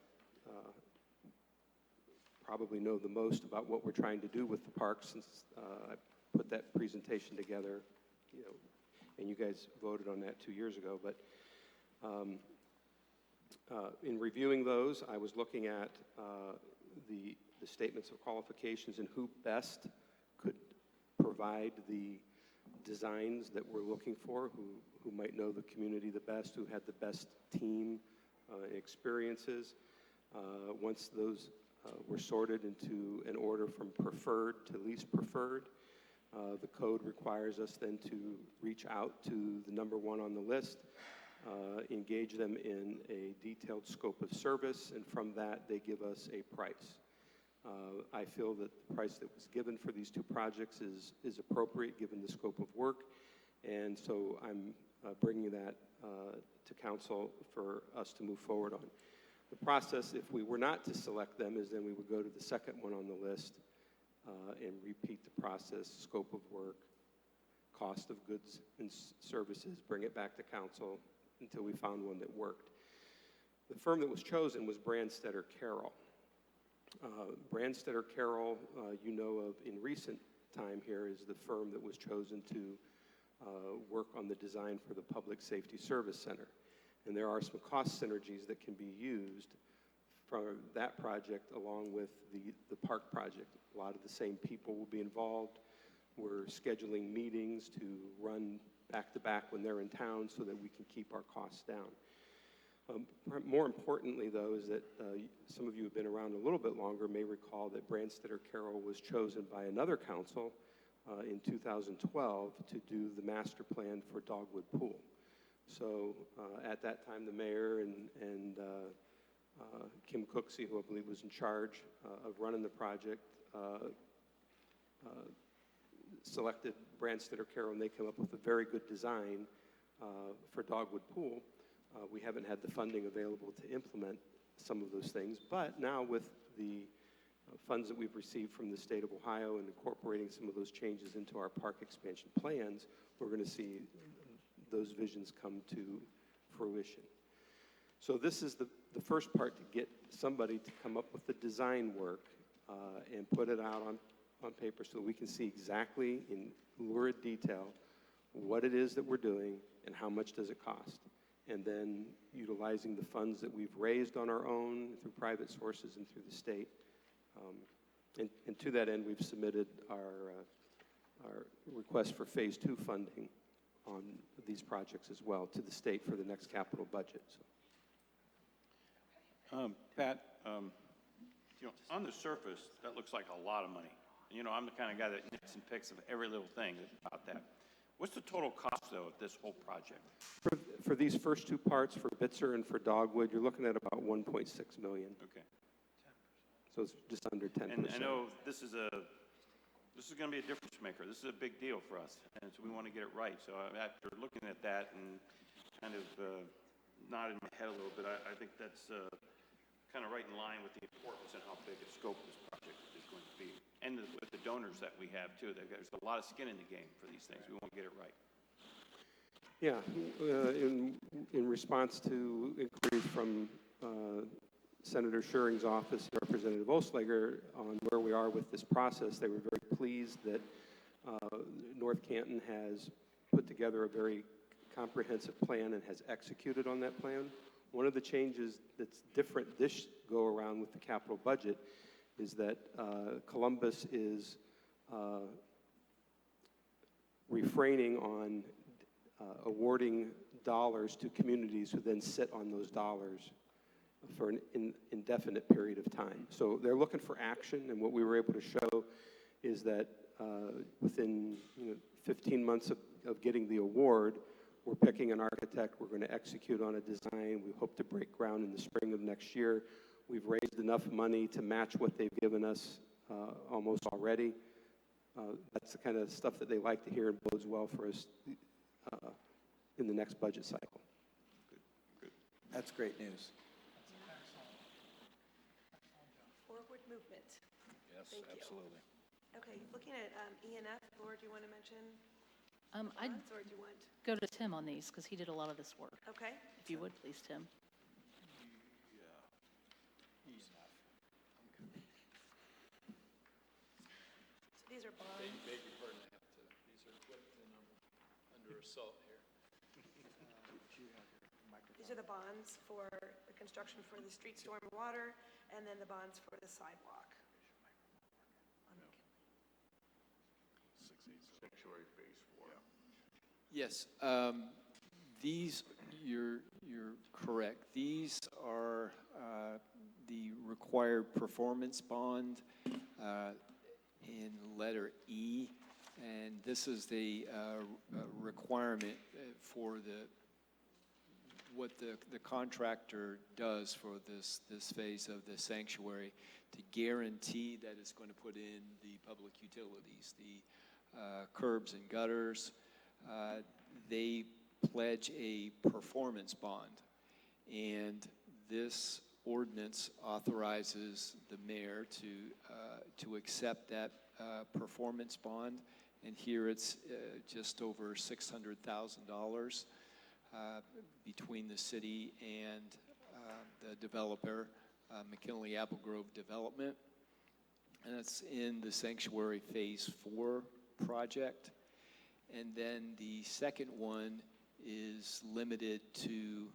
probably know the most about what we're trying to do with the park since I put that presentation together, and you guys voted on that 2 years ago. But in reviewing those, I was looking at the Statements of Qualifications and who best could provide the designs that we're looking for, who might know the community the best, who had the best team experiences. Once those were sorted into an order from preferred to least preferred, the code requires us then to reach out to the number 1 on the list, engage them in a detailed scope of service, and from that they give us a price. I feel that the price that was given for these 2 projects is appropriate given the scope of work, and so I'm bringing that to council for us to move forward on. The process, if we were not to select them, is then we would go to the second one on the list and repeat the process, scope of work, cost of goods and services, bring it back to council until we found one that worked. The firm that was chosen was Branstetter Carroll. Branstetter Carroll, you know of in recent time here, is the firm that was chosen to work on the design for the Public Safety Service Center. And there are some cost synergies that can be used from that project along with the park project. A lot of the same people will be involved. We're scheduling meetings to run back-to-back when they're in town so that we can keep our costs down. More importantly, though, is that some of you who have been around a little bit longer may recall that Branstetter Carroll was chosen by another council in 2012 to do the master plan for Dogwood Pool. So at that time, the mayor and Kim Cooksey, who I believe was in charge of running the project, selected Branstetter Carroll, and they came up with a very good design for Dogwood Pool. We haven't had the funding available to implement some of those things, but now with the funds that we've received from the state of Ohio and incorporating some of those changes into our park expansion plans, we're going to see those visions come to fruition. So this is the first part, to get somebody to come up with the design work and put it out on paper so we can see exactly in lurid detail what it is that we're doing and how much does it cost. And then utilizing the funds that we've raised on our own through private sources and through the state. And to that end, we've submitted our request for Phase 2 funding on these projects as well to the state for the next capital budget. So. Pat, on the surface, that looks like a lot of money. I'm the kind of guy that nits and picks of every little thing about that. What's the total cost, though, of this whole project? For these first two parts, for Bitzer and for Dogwood, you're looking at about $1.6 million. Okay. So it's just under 10%. And I know this is going to be a difference maker. This is a big deal for us, and so we want to get it right. So after looking at that and kind of nodding my head a little bit, I think that's kind of right in line with the importance and how big a scope this project is going to be. And with the donors that we have, too. There's a lot of skin in the game for these things. We want to get it right. Yeah, in response to inquiries from Senator Schuring's office, Representative Osleger, on where we are with this process, they were very pleased that North Canton has put together a very comprehensive plan and has executed on that plan. One of the changes that's different this go-around with the capital budget is that Columbus is refraining on awarding dollars to communities who then sit on those dollars for an indefinite period of time. So they're looking for action, and what we were able to show is that within 15 months of getting the award, we're picking an architect, we're going to execute on a design, we hope to break ground in the spring of next year. We've raised enough money to match what they've given us almost already. That's the kind of stuff that they like to hear and bodes well for us in the next budget cycle. Good. That's great news. Forward movement. Yes, Thank you. absolutely. Okay, looking at E&F, Laura, do you want to mention I'd bonds, or do you want? go to Tim on these because he did a lot of this work. Okay. If you would, please, Tim. So these are bonds. Beg your pardon, these are clipped and under assault here. These are the bonds for the construction for the street storm water, and then the bonds for the sidewalk. Sanctuary Phase 4. Yes, these, you're correct. These are the required performance bond in letter E, and this is the requirement for what the contractor does for this phase of the sanctuary to guarantee that it's going to put in the public utilities, the curbs and gutters. They pledge a performance bond, and this ordinance authorizes the mayor to accept that performance bond, and here it's just over $600,000 between the city and the developer, McKinley Apple Grove Development, and it's in the Sanctuary Phase 4 project. And then the second one is limited to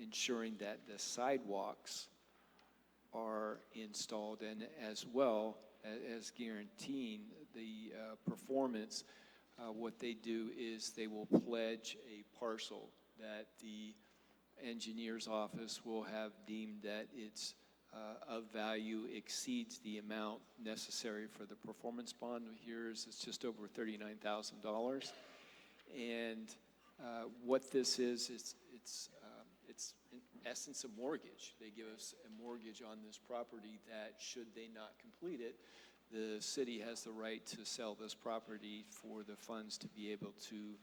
ensuring that the sidewalks are installed, and as well as guaranteeing the performance. What they do is they will pledge a parcel that the engineer's office will have deemed that it's of value exceeds the amount necessary for the performance bond. Here is it's just over $39,000, and what this is it's in essence a mortgage. They give us a mortgage on this property that, should they not complete it, the city has the right to sell this property for the funds to be able to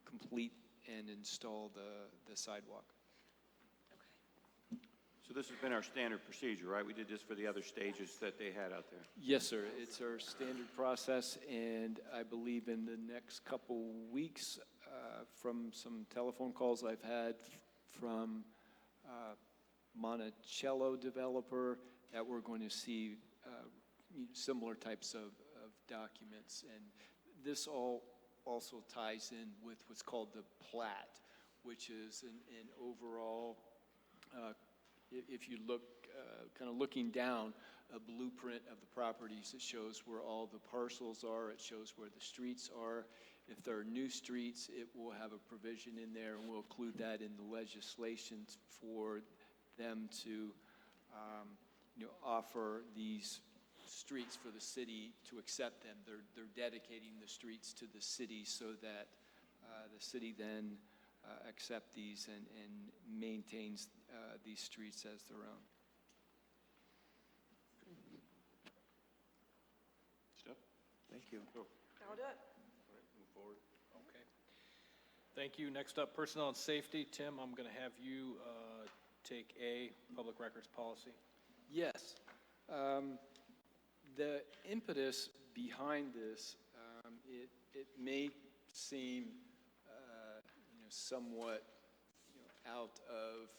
complete and install the sidewalk. So this has been our standard procedure, right? We did this for the other stages that they had out there. Yes, sir. It's our standard process, and I believe in the next couple weeks, from some telephone calls I've had from Monticello developer, that we're going to see similar types of documents. And this all also ties in with what's called the plat, which is an overall, if you look, kind of looking down, a blueprint of the properties. It shows where all the parcels are. It shows where the streets are. If there are new streets, it will have a provision in there, and we'll include that in the legislation for them to, offer these streets for the city to accept them. They're dedicating the streets to the city so that the city then accept these and maintains these streets as their own. Steph? Thank you. I'll do it. Move forward. Okay. Thank you. Next up, Personnel and Safety. Tim, I'm going to have you take A, Public Records Policy. Yes. The impetus behind this, it may seem, somewhat, out of,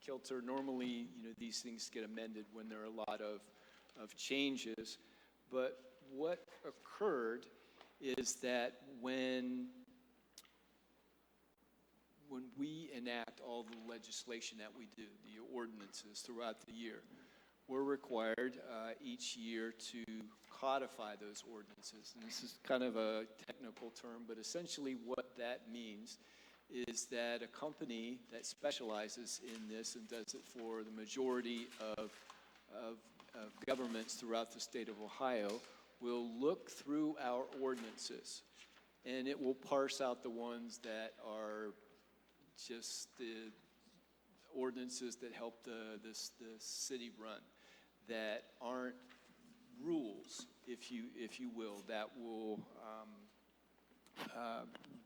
kilter. Normally, these things get amended when there are a lot of changes. But what occurred is that when we enact all the legislation that we do, the ordinances throughout the year, we're required each year to codify those ordinances. And this is kind of a technical term, but essentially what that means is that a company that specializes in this and does it for the majority of governments throughout the state of Ohio will look through our ordinances, and it will parse out the ones that are just the ordinances that help the city run, that aren't rules, if you will, that will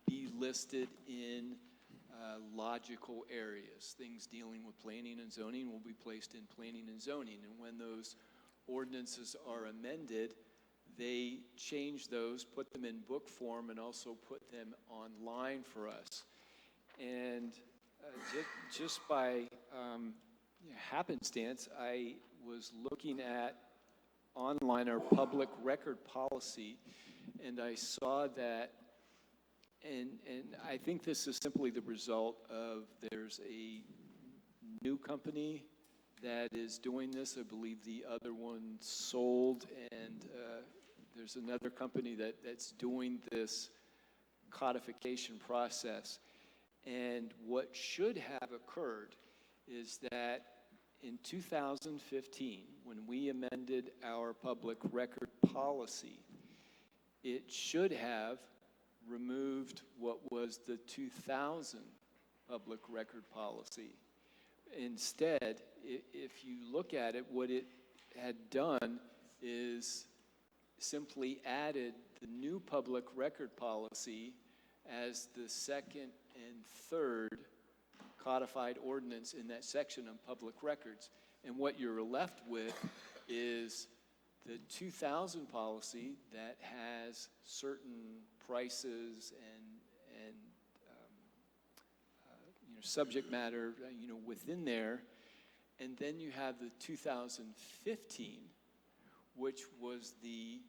be listed in logical areas. Things dealing with planning and zoning will be placed in planning and zoning, and when those ordinances are amended, they change those, put them in book form, and also put them online for us. And just by happenstance, I was looking at online our public record policy, and I saw that, and I think this is simply the result of there's a new company that is doing this. I believe the other one sold, and there's another company that's doing this codification process. And what should have occurred is that in 2015, when we amended our public record policy, it should have removed what was the 2000 public record policy. Instead, if you look at it, what it had done is simply added the new public record policy as the second and third codified ordinance in that section on public records. And what you're left with is the 2000 policy that has certain prices and subject matter, within there. And then you have the 2015, which was the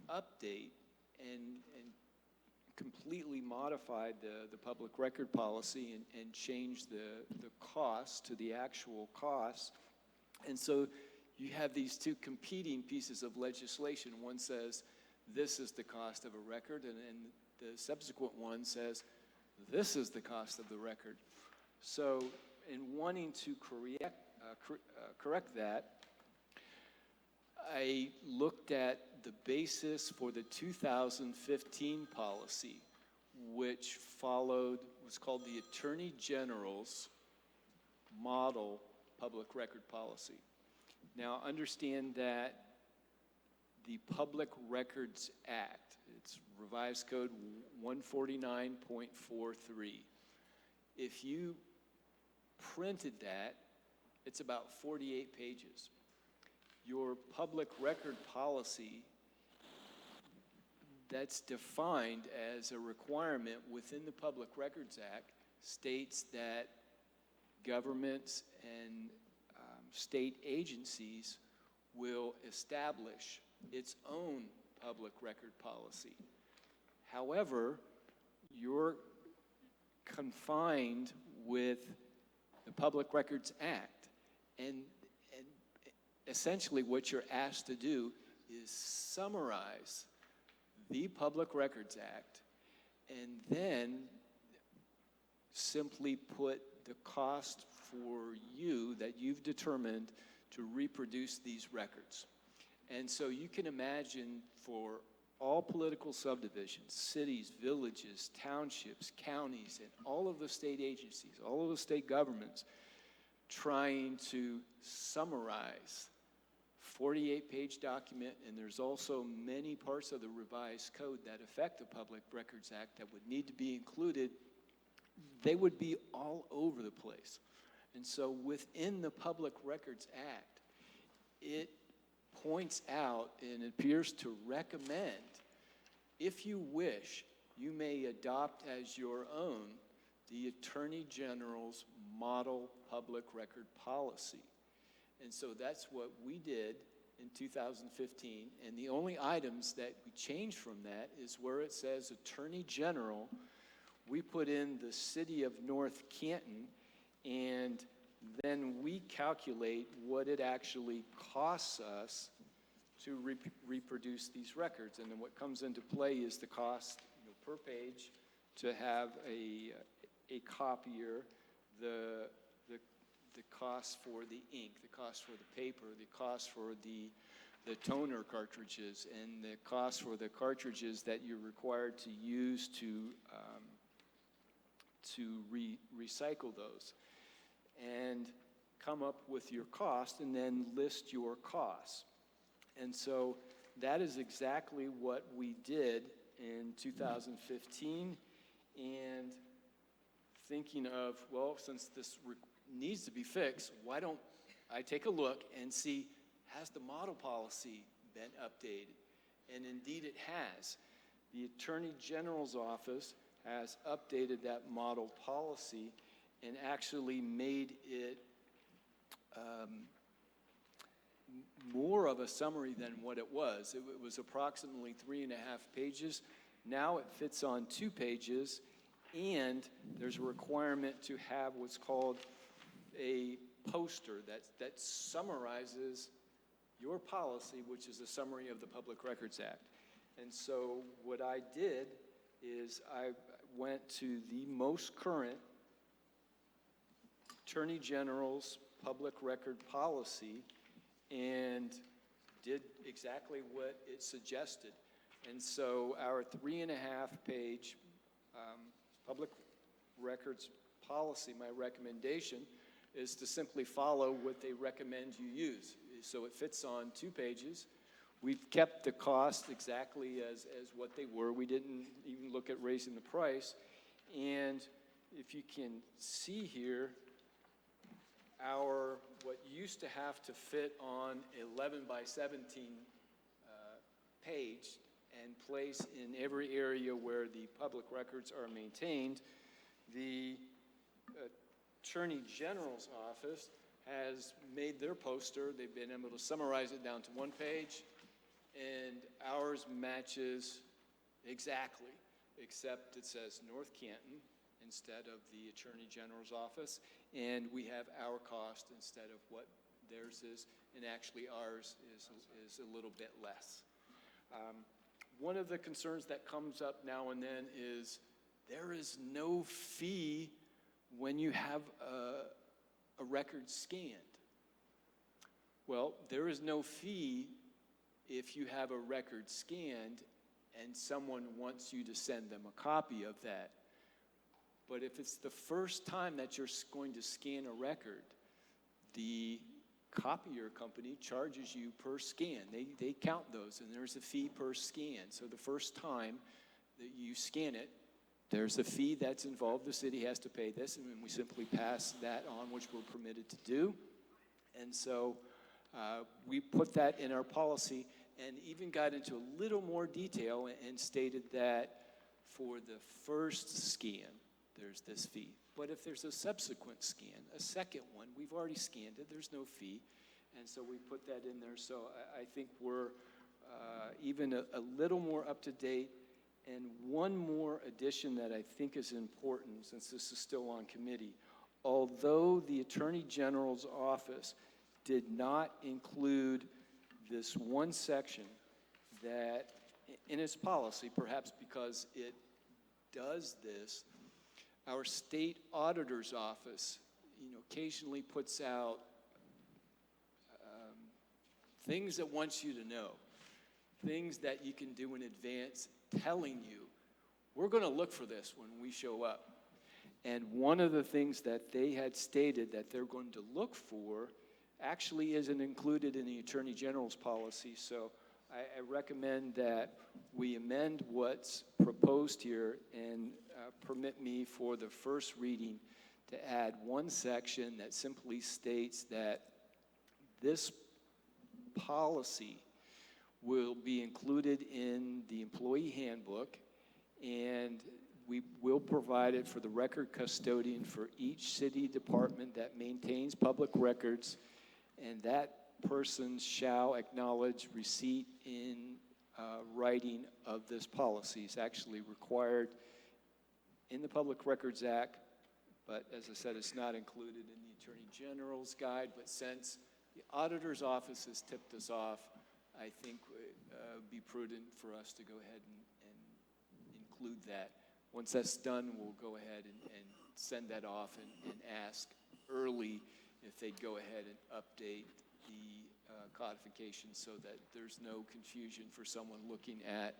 update and completely modified the public record policy and changed the cost to the actual cost. And so you have these two competing pieces of legislation. One says, this is the cost of a record, and the subsequent one says, this is the cost of the record. So in wanting to correct that, I looked at the basis for the 2015 policy, which followed what's called the Attorney General's model public record policy. Now, understand that the Public Records Act, it's Revised Code 149.43. If you printed that It's about 48 pages. Your public record policy that's defined as a requirement within the Public Records Act states that governments and state agencies will establish its own public record policy. However, you're confined with the Public Records Act, and essentially what you're asked to do is summarize the Public Records Act and then simply put the cost for you that you've determined to reproduce these records. And so you can imagine for all political subdivisions, cities, villages, townships, counties, and all of the state agencies, all of the state governments, trying to summarize 48-page document, and there's also many parts of the revised code that affect the Public Records Act that would need to be included. They would be all over the place. And so within the Public Records Act, it points out and appears to recommend, if you wish, you may adopt as your own the Attorney General's model public record policy. And so that's what we did in 2015. And the only items that we changed from that is where it says Attorney General, we put in the city of North Canton, and then we calculate what it actually costs us to reproduce these records. And then what comes into play is the cost, per page to have a copier, the cost for the ink, the cost for the paper, the cost for the toner cartridges, and the cost for the cartridges that you're required to use to recycle those, and come up with your cost and then list your costs. And so that is exactly what we did in 2015, and thinking of, well, since this needs to be fixed, why don't I take a look and see, has the model policy been updated? And indeed it has. The Attorney General's office has updated that model policy and actually made it more of a summary than what it was. It was approximately 3.5 pages. Now it fits on 2 pages, and there's a requirement to have what's called a poster that summarizes your policy, which is a summary of the Public Records Act. And so what I did is I went to the most current Attorney General's public record policy and did exactly what it suggested. And so our 3.5-page public records policy, my recommendation is to simply follow what they recommend you use. So it fits on 2 pages. We've kept the cost exactly as what they were. We didn't even look at raising the price. And if you can see here, our what used to have to fit on 11 by 17 page and place in every area where the public records are maintained, the Attorney General's office has made their poster. They've been able to summarize it down to 1 page, and ours matches exactly, except it says North Canton instead of the Attorney General's office, and we have our cost instead of what theirs is, and actually ours is a little bit less. One of the concerns that comes up now and then is there is no fee when you have a record scanned. Well, there is no fee if you have a record scanned and someone wants you to send them a copy of that. But if it's the first time that you're going to scan a record, the copier company charges you per scan. They count those, and there's a fee per scan. So the first time that you scan it, there's a fee that's involved. The city has to pay this, and then we simply pass that on, which we're permitted to do. And so we put that in our policy and even got into a little more detail and stated that for the first scan, there's this fee. But if there's a subsequent scan, a second one, we've already scanned it, there's no fee. And so we put that in there. So I think we're even a little more up to date. And one more addition that I think is important, since this is still on committee, although the Attorney General's office did not include this one section that in its policy, perhaps because it does this, our state auditor's office, occasionally puts out things it wants you to know, things that you can do in advance, telling you, we're going to look for this when we show up. And one of the things that they had stated that they're going to look for actually isn't included in the Attorney General's policy. So I recommend that we amend what's proposed here and permit me for the first reading to add one section that simply states that this policy will be included in the employee handbook, and we will provide it for the record custodian for each city department that maintains public records, and that person shall acknowledge receipt in writing of this policy. It's actually required in the Public Records Act, but as I said, it's not included in the Attorney General's guide. But since the auditor's office has tipped us off, I think it would be prudent for us to go ahead and include that. Once that's done, we'll go ahead and send that off and ask early if they'd go ahead and update the codification so that there's no confusion for someone looking at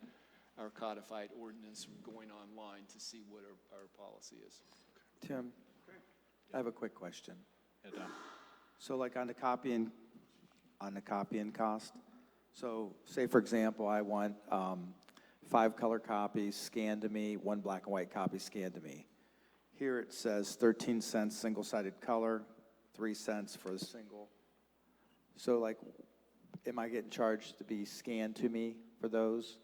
our codified ordinance from going online to see what our policy is. Tim, I have a quick question. So like on the copying cost, so say for example, I want 5 color copies scanned to me, 1 black and white copy scanned to me. Here it says 13 cents single-sided color, 3 cents for the single. So like, am I getting charged to be scanned to me for those?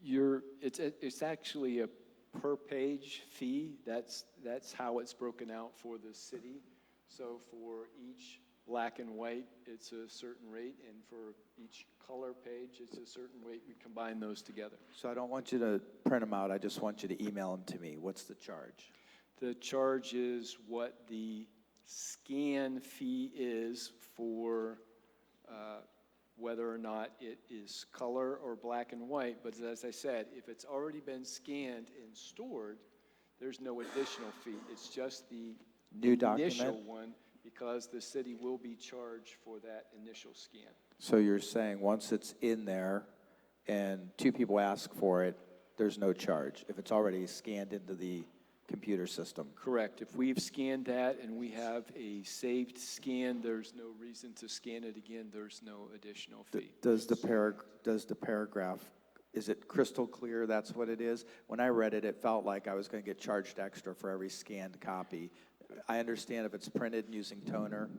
It's actually a per page fee. That's how it's broken out for the city. So for each black and white, it's a certain rate, and for each color page, it's a certain rate. We combine those together. So I don't want you to print them out. I just want you to email them to me. What's the charge? The charge is what the scan fee is for whether or not it is color or black and white. But as I said, if it's already been scanned and stored, there's no additional fee. It's just the New initial document? one, because the city will be charged for that initial scan. So you're saying once it's in there and 2 people ask for it, there's no charge if it's already scanned into the computer system? Correct. If we've scanned that and we have a saved scan, there's no reason to scan it again. There's no additional fee. Does the paragraph, is it crystal clear that's what it is? When I read it, it felt like I was going to get charged extra for every scanned copy. I understand if it's printed using toner,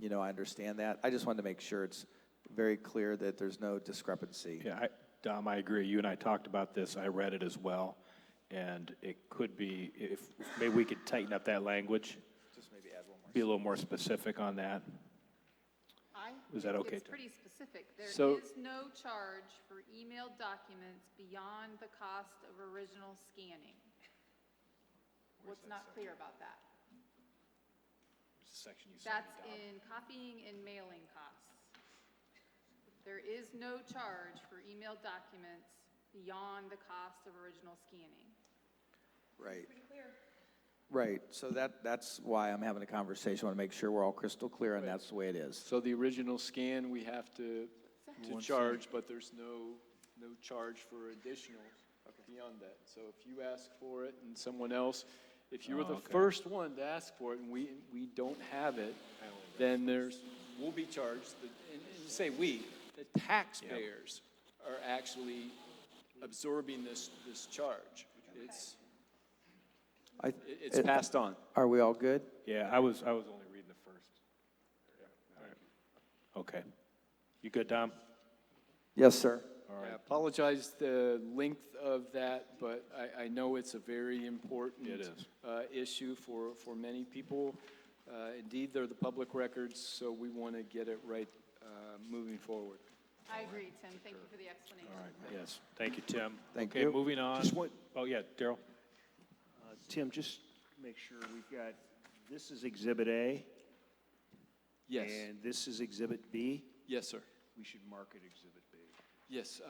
I understand that. I just wanted to make sure it's very clear that there's no discrepancy. Yeah, Dom, I agree. You and I talked about this. I read it as well. And it could be, if maybe we could tighten up that language. Just maybe add one more. Be a little more specific on that. Is that okay? It's pretty specific. There So- is no charge for emailed documents beyond the cost of original scanning. What's not clear about that? It's the section you said. That's in copying and mailing costs. There is no charge for emailed documents beyond the cost of original scanning. Right. Pretty clear. Right. So that's why I'm having a conversation. I want to make sure we're all crystal clear, and that's the way it is. So the original scan, we have to charge, but there's no charge for additional beyond that. So if you ask for it and someone else, if you were the first one to ask for it and we don't have it, then we'll be charged. And say we, the taxpayers are actually absorbing this charge. It's passed on. Are we all good? Yeah, I was only reading the first. Okay. You good, Dom? Yes, sir. All right. I apologize the length of that, but I know it's a very important It is. issue for many people. Indeed, they're the public records, so we want to get it right moving forward. I agree, Tim. Thank you for the explanation. All right, yes. Thank you, Tim. Thank Okay, you. moving on. Just one- Oh, yeah, Daryl? Tim, just make sure we've got, this is Exhibit A. Yes. And this is Exhibit B. Yes, sir. We should mark it Exhibit B. Yes,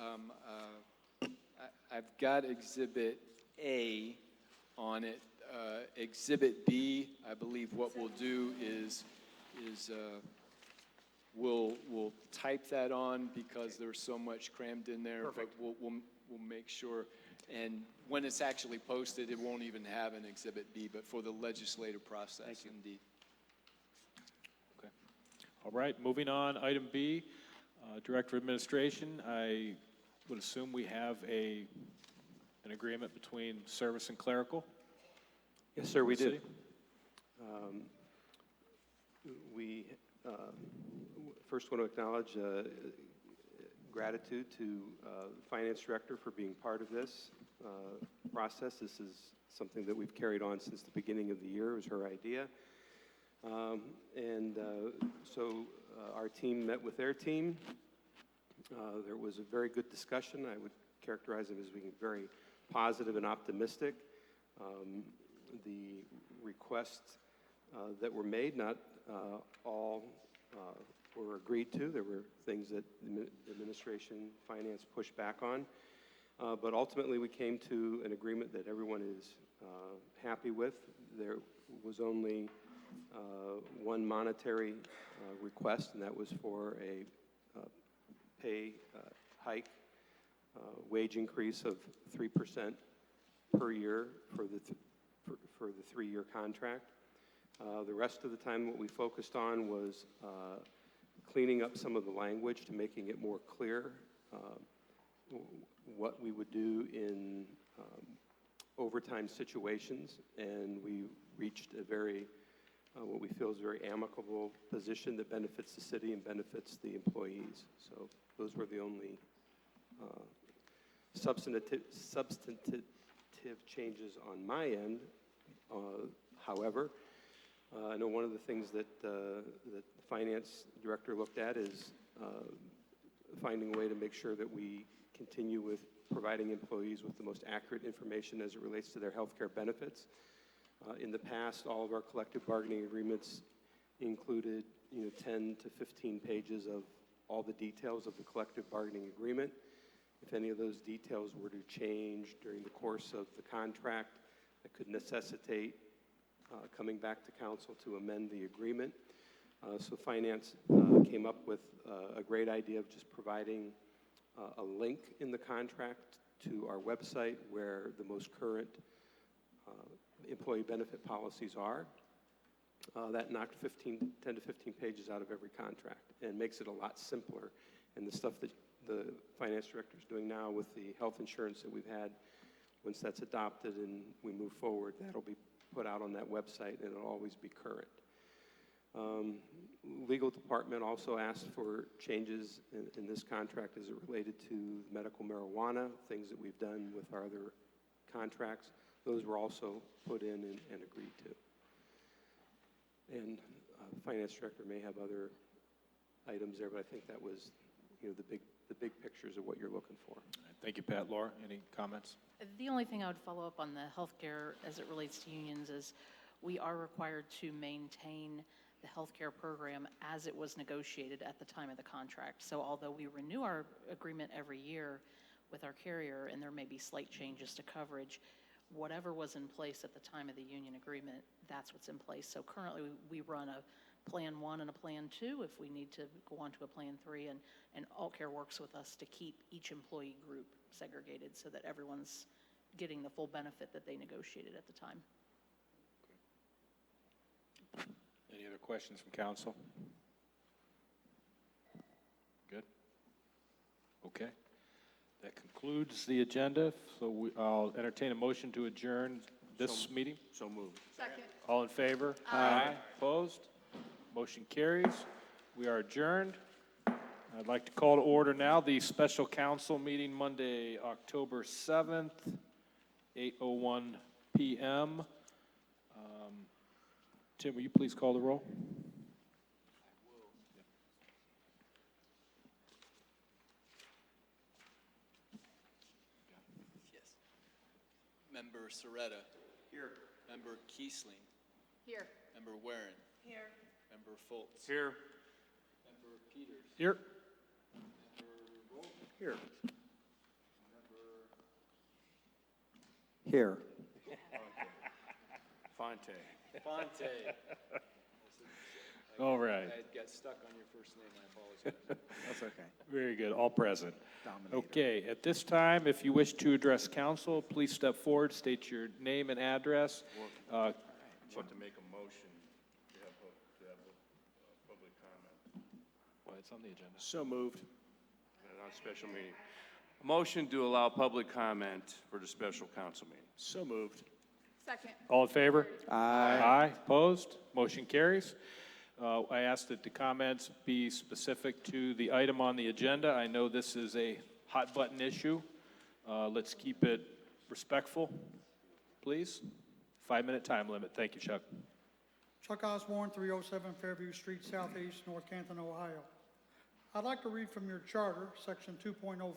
I've got Exhibit A on it. Exhibit B, I believe what we'll do is we'll type that on because there's so much crammed in there. Perfect. But we'll make sure, and when it's actually posted, it won't even have an Exhibit B, but for the legislative process, indeed. Okay. All right, moving on, item B, Director of Administration. I would assume we have an agreement between service and clerical? Yes, sir, we The do. city? We first want to acknowledge gratitude to the Finance Director for being part of this process. This is something that we've carried on since the beginning of the year. It was her idea. So our team met with their team. There was a very good discussion. I would characterize it as being very positive and optimistic. The requests that were made, not all were agreed to. There were things that the administration, finance pushed back on. But ultimately, we came to an agreement that everyone is happy with. There was only one monetary request, and that was for a pay hike, wage increase of 3% per year for the 3-year contract. The rest of the time, what we focused on was cleaning up some of the language to making it more clear what we would do in overtime situations, and we reached a very, what we feel is a very amicable position that benefits the city and benefits the employees. So those were the only substantive changes on my end. However, I know one of the things that the finance director looked at is finding a way to make sure that we continue with providing employees with the most accurate information as it relates to their health care benefits. In the past, all of our collective bargaining agreements included 10 to 15 pages of all the details of the collective bargaining agreement. If any of those details were to change during the course of the contract, that could necessitate coming back to council to amend the agreement. So finance came up with a great idea of just providing a link in the contract to our website where the most current employee benefit policies are. That knocked 10 to 15 pages out of every contract and makes it a lot simpler. And the stuff that the finance director is doing now with the health insurance that we've had, once that's adopted and we move forward, that'll be put out on that website and it'll always be current. Legal department also asked for changes in this contract as it related to medical marijuana, things that we've done with our other contracts. Those were also put in and agreed to. And the finance director may have other items there, but I think that was, the big pictures of what you're looking for. Thank you, Pat. Laura, any comments? The only thing I would follow up on the healthcare as it relates to unions is we are required to maintain the healthcare program as it was negotiated at the time of the contract. So although we renew our agreement every year with our carrier and there may be slight changes to coverage, whatever was in place at the time of the union agreement, that's what's in place. So currently we run a Plan 1 and a Plan 2 if we need to go on to a Plan 3, and AllCare works with us to keep each employee group segregated so that everyone's getting the full benefit that they negotiated at the time. Any other questions from council? Good. Okay. That concludes the agenda. So I'll entertain a motion to adjourn this meeting. So moved. Second. All in favor? Aye. Opposed? Motion carries. We are adjourned. I'd like to call to order now the special council meeting Monday, October 7th, 8:01 PM. Tim, will you please call the roll? Yes. Member Soretta. Here. Member Kiesling. Here. Member Warren. Here. Member Foltz. Here. Member Peters. Here. Member Rolfe. Here. Here. Fonte. Fonte. All right. I got stuck on your first name, I apologize. That's okay. Very good, all present. Dominator. Okay, at this time, if you wish to address council, please step forward, state your name and address. Want to make a motion to have a public comment. Well, it's on the agenda. So moved. And on special meeting. A motion to allow public comment for the special council meeting. So moved. Second. All in favor? Aye. Aye, opposed? Motion carries. I ask that the comments be specific to the item on the agenda. I know this is a hot-button issue. Let's keep it respectful, please. 5-minute time limit. Thank you, Chuck. Chuck Osborne, 307 Fairview Street Southeast, North Canton, Ohio. I'd like to read from your charter, section 2.05.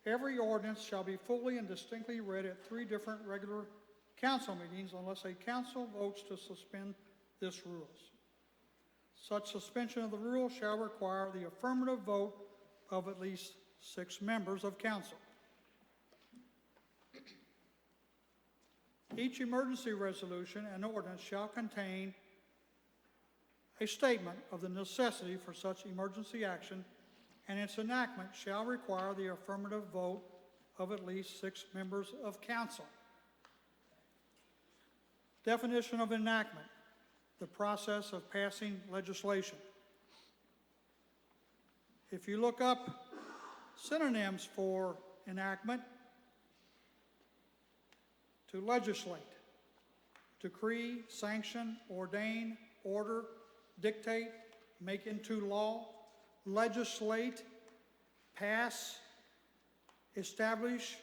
Every ordinance shall be fully and distinctly read at 3 different regular council meetings unless a council votes to suspend this rules. Such suspension of the rule shall require the affirmative vote of at least 6 members of council. Each emergency resolution and ordinance shall contain a statement of the necessity for such emergency action, and its enactment shall require the affirmative vote of at least 6 members of council. Definition of enactment: the process of passing legislation. If you look up synonyms for enactment: to legislate, decree, sanction, ordain, order, dictate, make into law, legislate, pass, establish,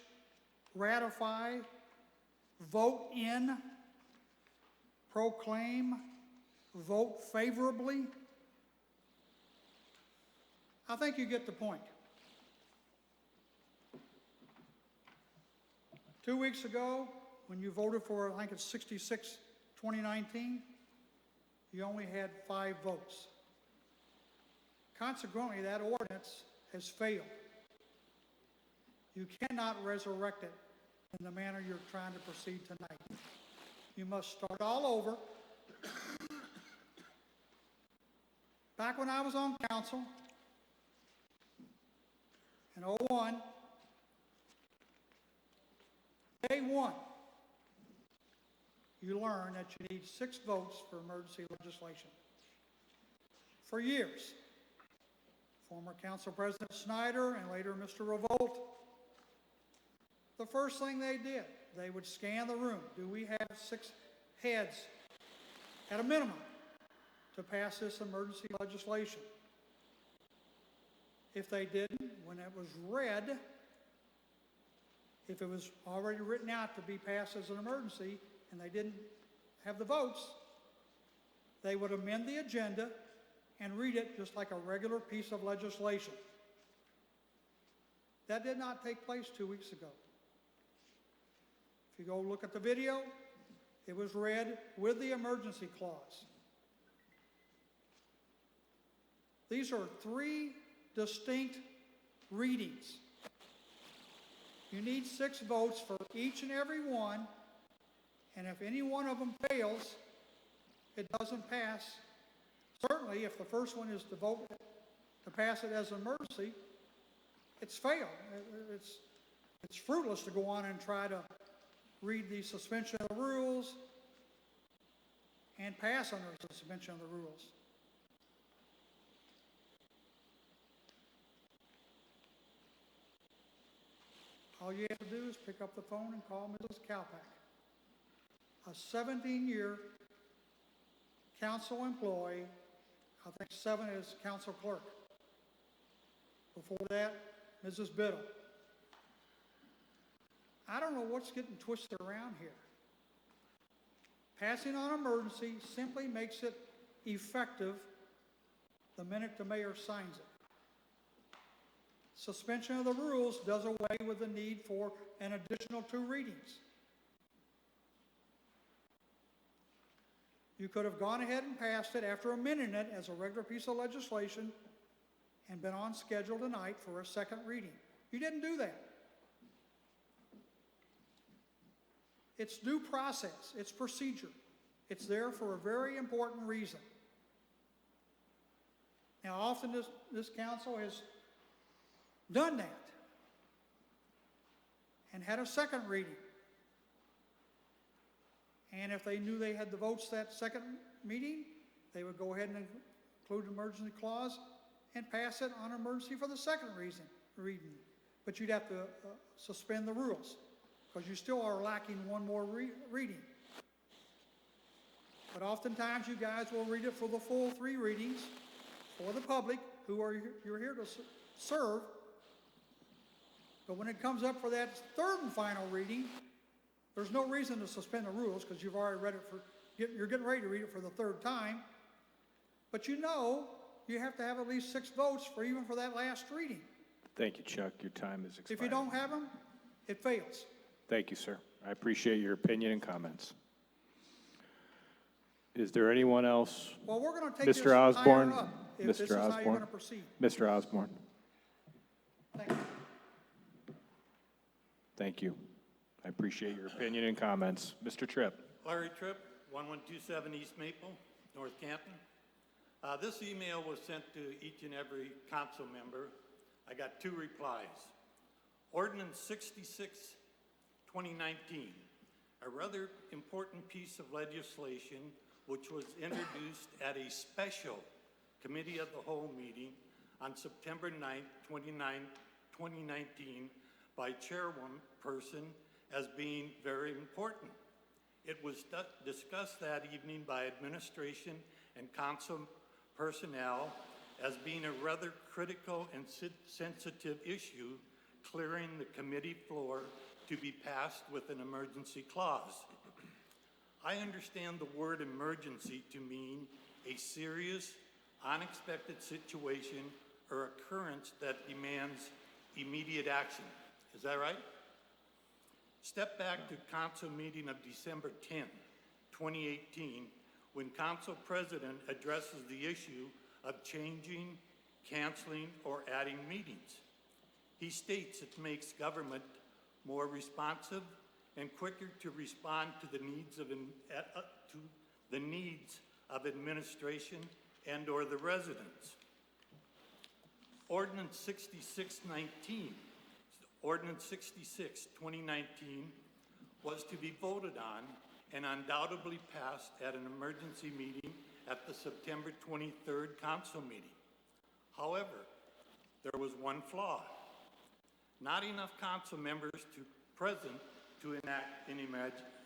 ratify, vote in, proclaim, vote favorably. I think you get the point. 2 weeks ago, when you voted for, I think it's 66, 2019, you only had 5 votes. Consequently, that ordinance has failed. You cannot resurrect it in the manner you're trying to proceed tonight. You must start all over. Back when I was on council, in 2001, day 1, you learn that you need 6 votes for emergency legislation. For years, former Council President Snyder and later Mr. Revolt, the first thing they did, they would scan the room. Do we have 6 heads at a minimum to pass this emergency legislation? If they didn't, when it was read, if it was already written out to be passed as an emergency and they didn't have the votes, they would amend the agenda and read it just like a regular piece of legislation. That did not take place 2 weeks ago. If you go look at the video, it was read with the emergency clause. These are 3 distinct readings. You need 6 votes for each and every one, and if any one of them fails, it doesn't pass. Certainly, if the first one is to vote to pass it as an emergency, it's failed. It's fruitless to go on and try to read the suspension of the rules and pass under the suspension of the rules. All you have to do is pick up the phone and call Mrs. Kalpak, a 17-year council employee, I think 7 is council clerk. Before that, Mrs. Biddle. I don't know what's getting twisted around here. Passing on emergency simply makes it effective the minute the mayor signs it. Suspension of the rules does away with the need for an additional 2 readings. You could have gone ahead and passed it after amending it as a regular piece of legislation and been on schedule tonight for a second reading. You didn't do that. It's due process, it's procedure. It's there for a very important reason. Now, often this council has done that and had a second reading. And if they knew they had the votes that second meeting, they would go ahead and include an emergency clause and pass it on emergency for the second reading. But you'd have to suspend the rules because you still are lacking one more reading. But oftentimes you guys will read it for the full 3 readings for the public who are you're here to serve. But when it comes up for that third and final reading, there's no reason to suspend the rules because you've already read it you're getting ready to read it for the third time. But you know you have to have at least 6 votes even for that last reading. Thank you, Chuck. Your time is expired. If you don't have them, it fails. Thank you, sir. I appreciate your opinion and comments. Is there anyone else? Well, we're going to take Mr. this Osborne? higher up if this is how you're going to proceed. Mr. Osborne? Thank you. Thank you. I appreciate your opinion and comments. Mr. Tripp? Larry Tripp, 1127 East Maple, North Canton. This email was sent to each and every council member. I got 2 replies. Ordinance 66, 2019, a rather important piece of legislation which was introduced at a special Committee of the Whole meeting on September 9th, 2019 by Chairperson as being very important. It was discussed that evening by administration and council personnel as being a rather critical and sensitive issue, clearing the committee floor to be passed with an emergency clause. I understand the word emergency to mean a serious, unexpected situation or occurrence that demands immediate action. Is that right? Step back to council meeting of December 10, 2018, when council president addresses the issue of changing, canceling, or adding meetings. He states it makes government more responsive and quicker to respond to the needs of administration and or the residents. Ordinance 6619, Ordinance 66, 2019, was to be voted on and undoubtedly passed at an emergency meeting at the September 23rd council meeting. However, there was one flaw. Not enough council members present to enact an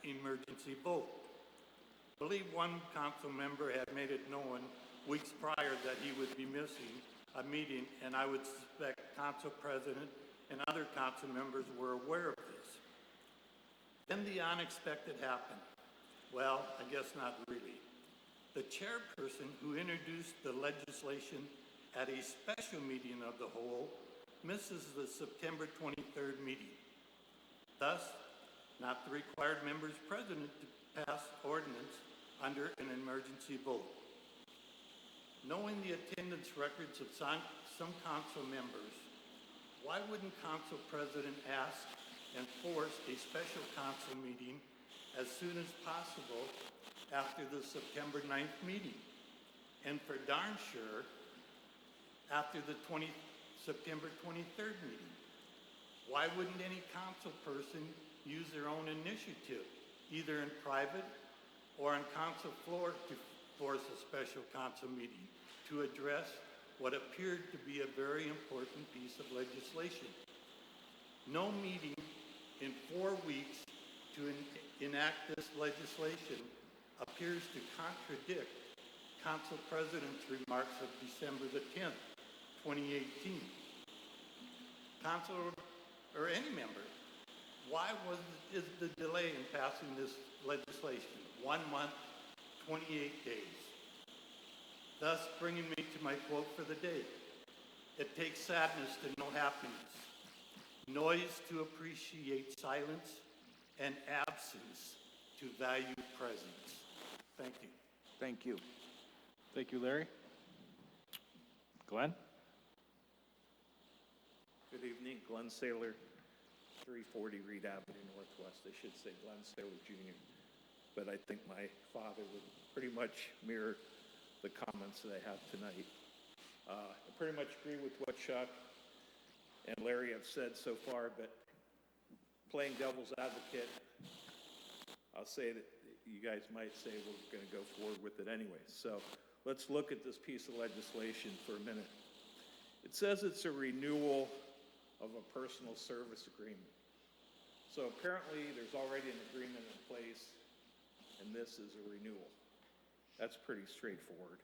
emergency vote. I believe one council member had made it known weeks prior that he would be missing a meeting, and I would suspect council president and other council members were aware of this. Then the unexpected happened. Well, I guess not really. The chairperson who introduced the legislation at a special meeting of the whole misses the September 23rd meeting. Thus, not the required members present to pass ordinance under an emergency vote. Knowing the attendance records of some council members, why wouldn't council president ask and force a special council meeting as soon as possible after the September 9th meeting? And for darn sure, after the September 23rd meeting. Why wouldn't any council person use their own initiative, either in private or on council floor, to force a special council meeting to address what appeared to be a very important piece of legislation? No meeting in 4 weeks to enact this legislation appears to contradict Council President's remarks of December the 10th, 2018. council or any member, why is the delay in passing this legislation? 1 month, 28 days. Thus bringing me to my quote for the day. It takes sadness to know happiness, noise to appreciate silence, and absence to value presence. Thank you. Thank you. Thank you, Larry. Glenn? Good evening, Glenn Saylor, 340 Reed Avenue Northwest. I should say Glenn Saylor Jr., but I think my father would pretty much mirror the comments that I have tonight. I pretty much agree with what Chuck and Larry have said so far, but playing devil's advocate, I'll say that you guys might say we're going to go forward with it anyway. So let's look at this piece of legislation for a minute. It says it's a renewal of a personal service agreement. So apparently there's already an agreement in place, and this is a renewal. That's pretty straightforward.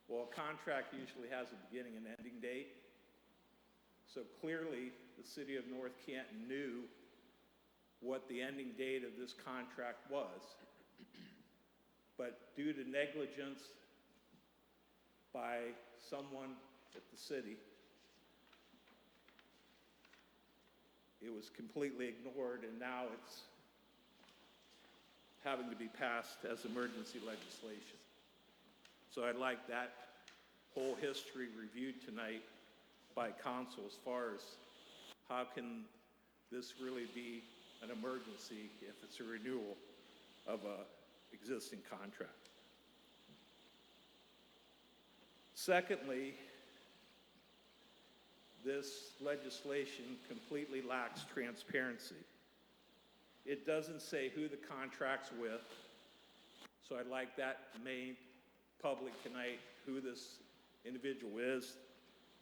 Well, a contract usually has a beginning and ending date. So clearly, the city of North Canton knew what the ending date of this contract was. But due to negligence by someone at the city, it was completely ignored, and now it's having to be passed as emergency legislation. So I'd like that whole history reviewed tonight by council as far as how can this really be an emergency if it's a renewal of a existing contract. Secondly, this legislation completely lacks transparency. It doesn't say who the contract's with, so I'd like that made public tonight, who this individual is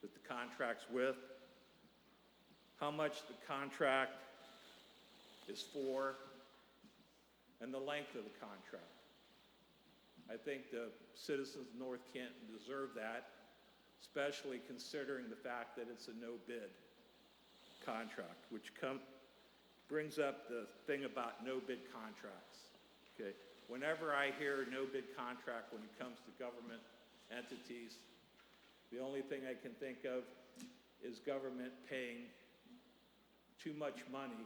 that the contract's with, how much the contract is for, and the length of the contract. I think the citizens of North Canton deserve that, especially considering the fact that it's a no-bid contract, which brings up the thing about no-bid contracts. Okay, whenever I hear no-bid contract when it comes to government entities, the only thing I can think of is government paying too much money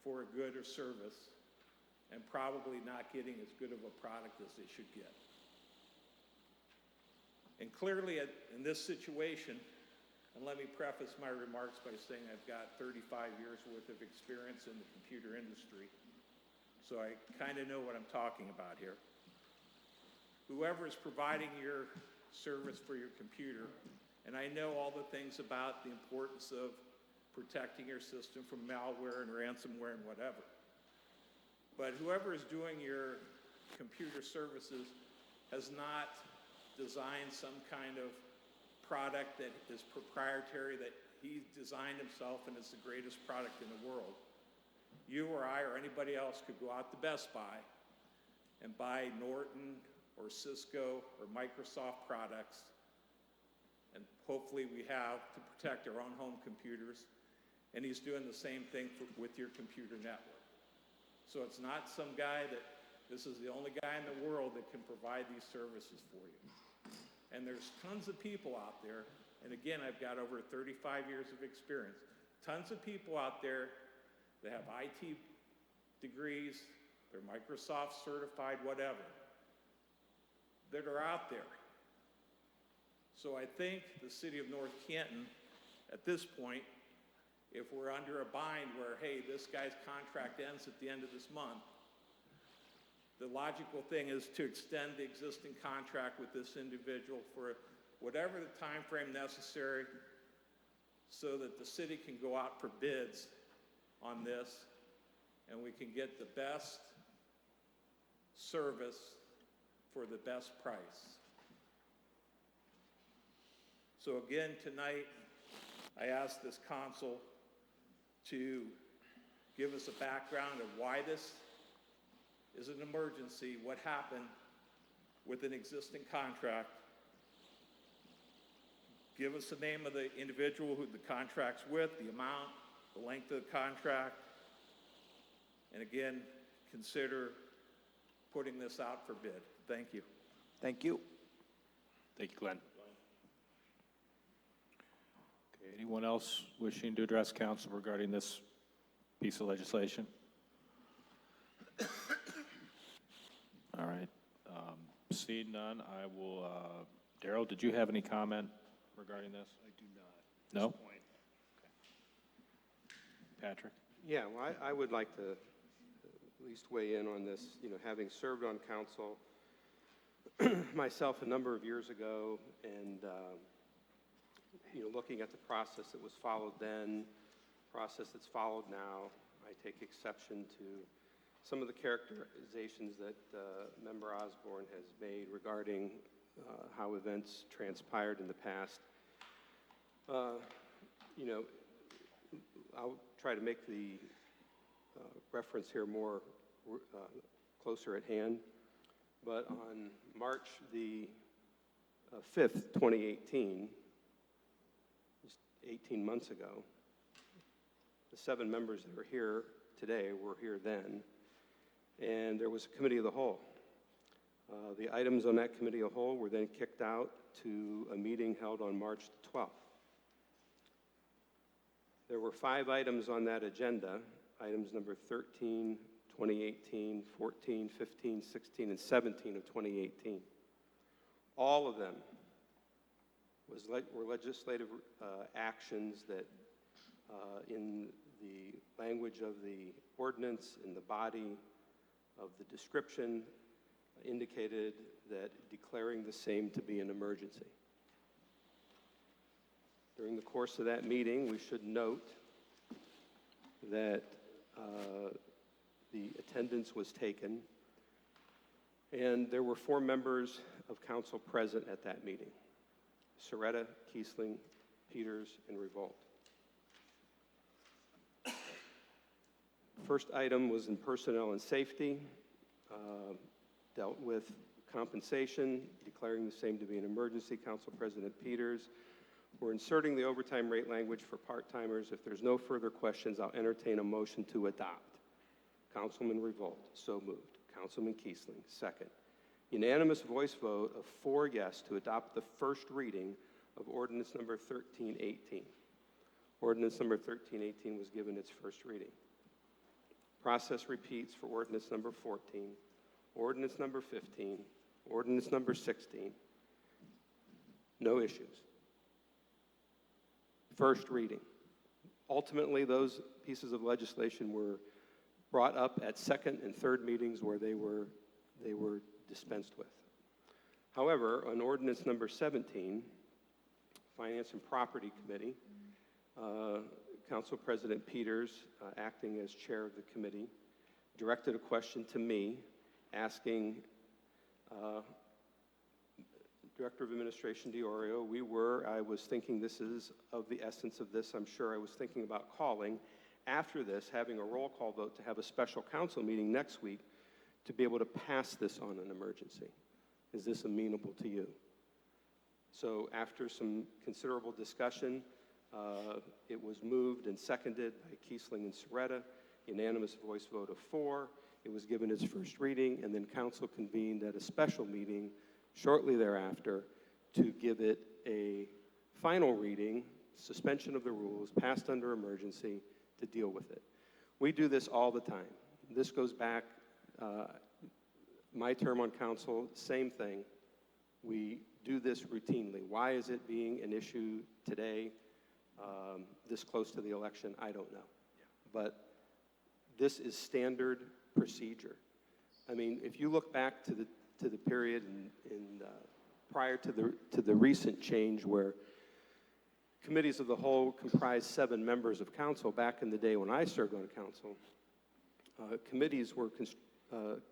for a good or service and probably not getting as good of a product as they should get. And clearly in this situation, and let me preface my remarks by saying I've got 35 years worth of experience in the computer industry, so I kind of know what I'm talking about here. Whoever is providing your service for your computer, and I know all the things about the importance of protecting your system from malware and ransomware and whatever. But whoever is doing your computer services has not designed some kind of product that is proprietary, that he designed himself and it's the greatest product in the world. You or I or anybody else could go out to Best Buy and buy Norton or Cisco or Microsoft products, and hopefully we have to protect our own home computers, and he's doing the same thing with your computer network. So it's not some guy that, this is the only guy in the world that can provide these services for you. And there's tons of people out there, and again, I've got over 35 years of experience, tons of people out there that have IT degrees, they're Microsoft certified, whatever, that are out there. So I think the city of North Canton, at this point, if we're under a bind where, hey, this guy's contract ends at the end of this month, the logical thing is to extend the existing contract with this individual for whatever the time frame necessary so that the city can go out for bids on this and we can get the best service for the best price. So again, tonight, I ask this council to give us a background of why this is an emergency, what happened with an existing contract, give us the name of the individual who the contract's with, the amount, the length of the contract, and again, consider putting this out for bid. Thank you. Thank you. Thank you, Glenn. Okay, anyone else wishing to address council regarding this piece of legislation? All right. Seeing none, I will, Daryl, did you have any comment regarding this? I do not. No? Okay. Patrick? Yeah, well, I would like to at least weigh in on this, you know, having served on council myself a number of years ago and, you know, looking at the process that was followed then, process that's followed now, I take exception to some of the characterizations that Member Osborne has made regarding how events transpired in the past. You know, I'll try to make the reference here more closer at hand. But on March the 5th, 2018, just 18 months ago, the 7 members that are here today were here then, and there was a committee of the whole. The items on that committee of the whole were then kicked out to a meeting held on March the 12th. There were 5 items on that agenda, items number 13, 2018, 14, 15, 16, and 17 of 2018. All of them were legislative actions that, in the language of the ordinance, in the body of the description, indicated that declaring the same to be an emergency. During the course of that meeting, we should note that the attendance was taken, and there were 4 members of council present at that meeting: Soretta, Kiesling, Peters, and Revolt. First item was in personnel and safety, dealt with compensation, declaring the same to be an emergency. Council President Peters. We're inserting the overtime rate language for part-timers. If there's no further questions, I'll entertain a motion to adopt. Councilman Revolt, so moved. Councilman Kiesling, second. Unanimous voice vote of 4 yes to adopt the first reading of ordinance number 1318. Ordinance number 1318 was given its first reading. Process repeats for ordinance number 14, ordinance number 15, ordinance number 16. No issues. First reading. Ultimately, those pieces of legislation were brought up at second and third meetings where they were dispensed with. However, on ordinance number 17, Finance and Property Committee, Council President Peters, acting as chair of the committee, directed a question to me asking Director of Administration DiOrio, I was thinking this is of the essence of this. I'm sure I was thinking about calling after this, having a roll call vote to have a special council meeting next week to be able to pass this on an emergency. Is this amenable to you? So after some considerable discussion, it was moved and seconded by Kiesling and Soretta, unanimous voice vote of 4. It was given its first reading, and then council convened at a special meeting shortly thereafter to give it a final reading, suspension of the rules, passed under emergency to deal with it. We do this all the time. This goes back, my term on council, same thing. We do this routinely. Why is it being an issue today, this close to the election? I don't know. But this is standard procedure. I mean, if you look back to the period prior to the recent change where committees of the whole comprised 7 members of council, back in the day when I served on council, committees were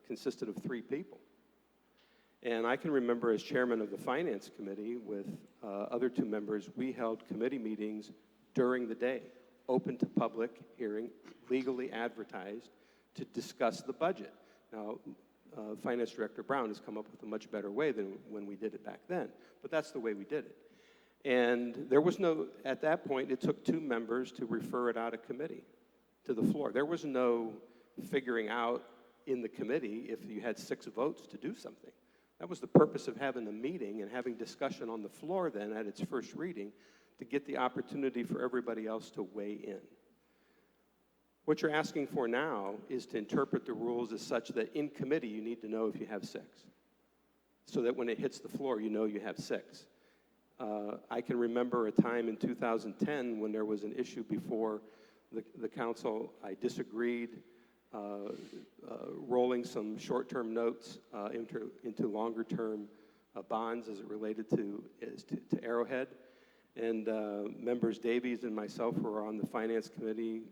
consisted of 3 people. And I can remember as chairman of the Finance Committee with other 2 members, we held committee meetings during the day, open to public hearing, legally advertised, to discuss the budget. Now, Finance Director Brown has come up with a much better way than when we did it back then, but that's the way we did it. And there was no, at that point, it took 2 members to refer it out of committee to the floor. There was no figuring out in the committee if you had 6 votes to do something. That was the purpose of having a meeting and having discussion on the floor then at its first reading, to get the opportunity for everybody else to weigh in. What you're asking for now is to interpret the rules as such that in committee you need to know if you have 6, so that when it hits the floor you know you have 6. I can remember a time in 2010 when there was an issue before the council. I disagreed, rolling some short-term notes into longer-term bonds as it related to Arrowhead. And members Davies and myself were on the Finance Committee.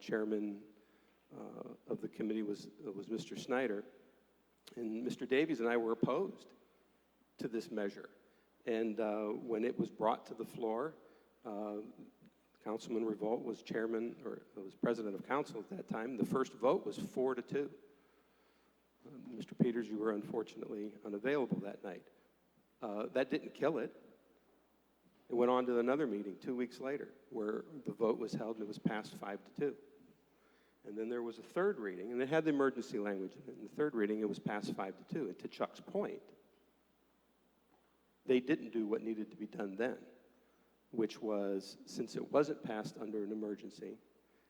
Chairman of the committee was Mr. Snyder. And Mr. Davies and I were opposed to this measure. And when it was brought to the floor, Councilman Revolt was chairman, or was president of council at that time. The first vote was 4-2. Mr. Peters, you were unfortunately unavailable that night. That didn't kill it. It went on to another meeting 2 weeks later where the vote was held and it was passed 5-2. And then there was a third reading, and it had the emergency language in it. In the third reading, it was passed 5-2. And to Chuck's point, they didn't do what needed to be done then, which was, since it wasn't passed under an emergency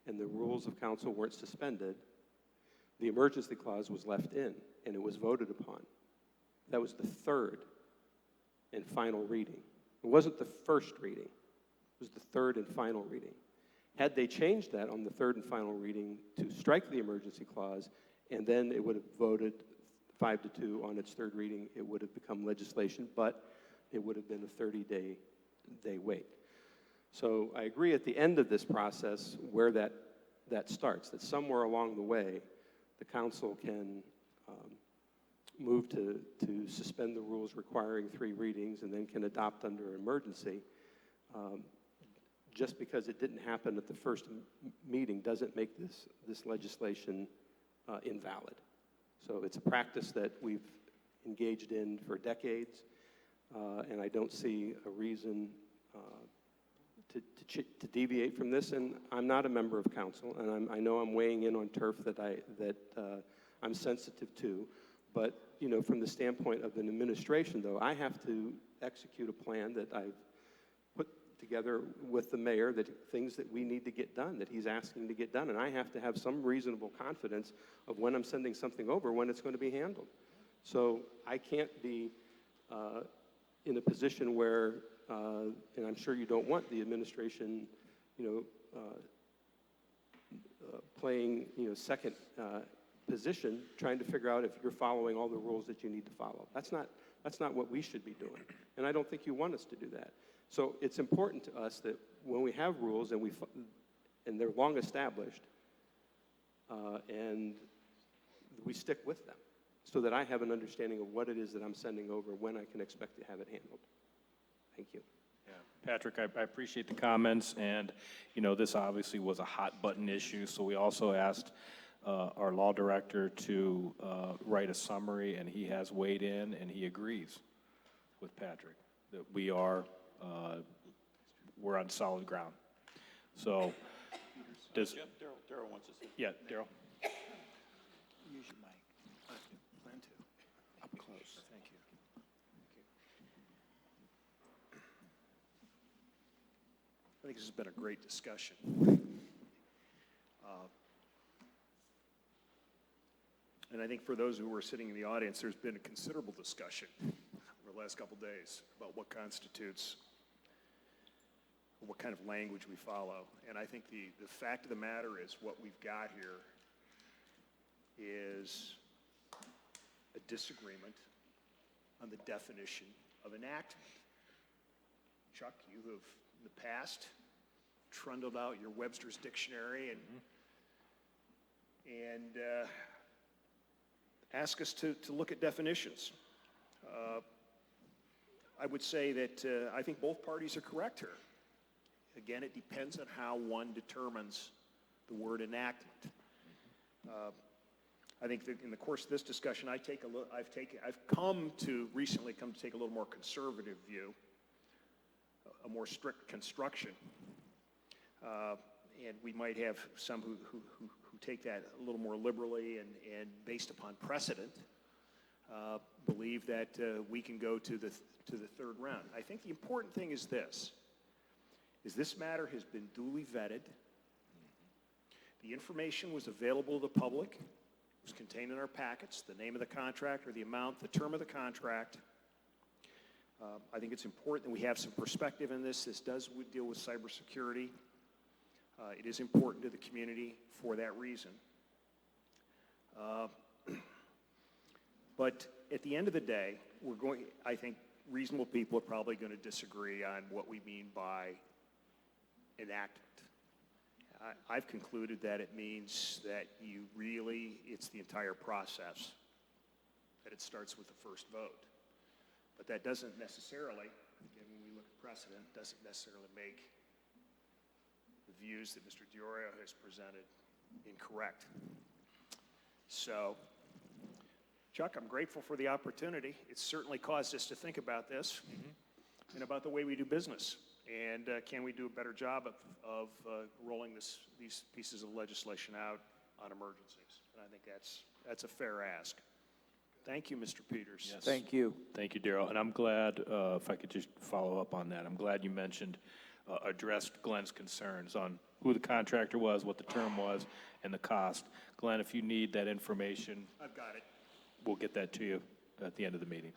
and the rules of council weren't suspended, the emergency clause was left in and it was voted upon. That was the third and final reading. It wasn't the first reading. It was the third and final reading. Had they changed that on the third and final reading to strike the emergency clause, and then it would have voted 5-2 on its third reading, it would have become legislation, but it would have been a 30-day wait. So I agree at the end of this process where that starts, that somewhere along the way, the council can move to suspend the rules requiring 3 readings and then can adopt under an emergency. Just because it didn't happen at the first meeting doesn't make this legislation invalid. So it's a practice that we've engaged in for decades, and I don't see a reason to deviate from this. And I'm not a member of council, and I know I'm weighing in on turf that I'm sensitive to. But you know, from the standpoint of an administration, though, I have to execute a plan that I've put together with the mayor, that things that we need to get done, that he's asking to get done, and I have to have some reasonable confidence of when I'm sending something over, when it's going to be handled. So I can't be in a position where, and I'm sure you don't want the administration, you know, playing, you know, second position, trying to figure out if you're following all the rules that you need to follow. That's not what we should be doing, and I don't think you want us to do that. So it's important to us that when we have rules and they're long established, and we stick with them, so that I have an understanding of what it is that I'm sending over, when I can expect to have it handled. Thank you. Yeah, Patrick, I appreciate the comments, and you know, this obviously was a hot button issue, so we also asked our law director to write a summary, and he has weighed in, and he agrees with Patrick that we're on solid ground. So, does Darrell wants to say. Yeah, Darrell. Use your mic. Plan to. Up close. Thank you. I think this has been a great discussion. And I think for those who were sitting in the audience, there's been a considerable discussion over the last couple days about what constitutes, what kind of language we follow. And I think the fact of the matter is what we've got here is a disagreement on the definition of enactment. Chuck, you have in the past trundled out your Webster's dictionary and ask us to look at definitions. I would say that I think both parties are correct here. Again, it depends on how one determines the word enactment. I think that in the course of this discussion, I've recently come to take a little more conservative view a more strict construction. And we might have some who take that a little more liberally and based upon precedent, believe that we can go to the third round. I think the important thing is this matter has been duly vetted. The information was available to the public. It was contained in our packets, the name of the contractor, the amount, the term of the contract. I think it's important that we have some perspective in this. This does deal with cybersecurity. It is important to the community for that reason. But at the end of the day, I think reasonable people are probably going to disagree on what we mean by enactment. I've concluded that it means that it's the entire process, that it starts with the first vote. But that doesn't necessarily, again, when we look at precedent, doesn't necessarily make the views that Mr. DiOrio has presented incorrect. So, Chuck, I'm grateful for the opportunity. It's certainly caused us to think about this and about the way we do business. And can we do a better job of rolling these pieces of legislation out on emergencies? And I think that's a fair ask. Thank you, Mr. Peters. Yes. Thank you. Thank you, Darrell. And I'm glad, if I could just follow up on that, I'm glad you mentioned, addressed Glenn's concerns on who the contractor was, what the term was, and the cost. Glenn, if you need that information, I've got it. We'll get that to you at the end of the meeting.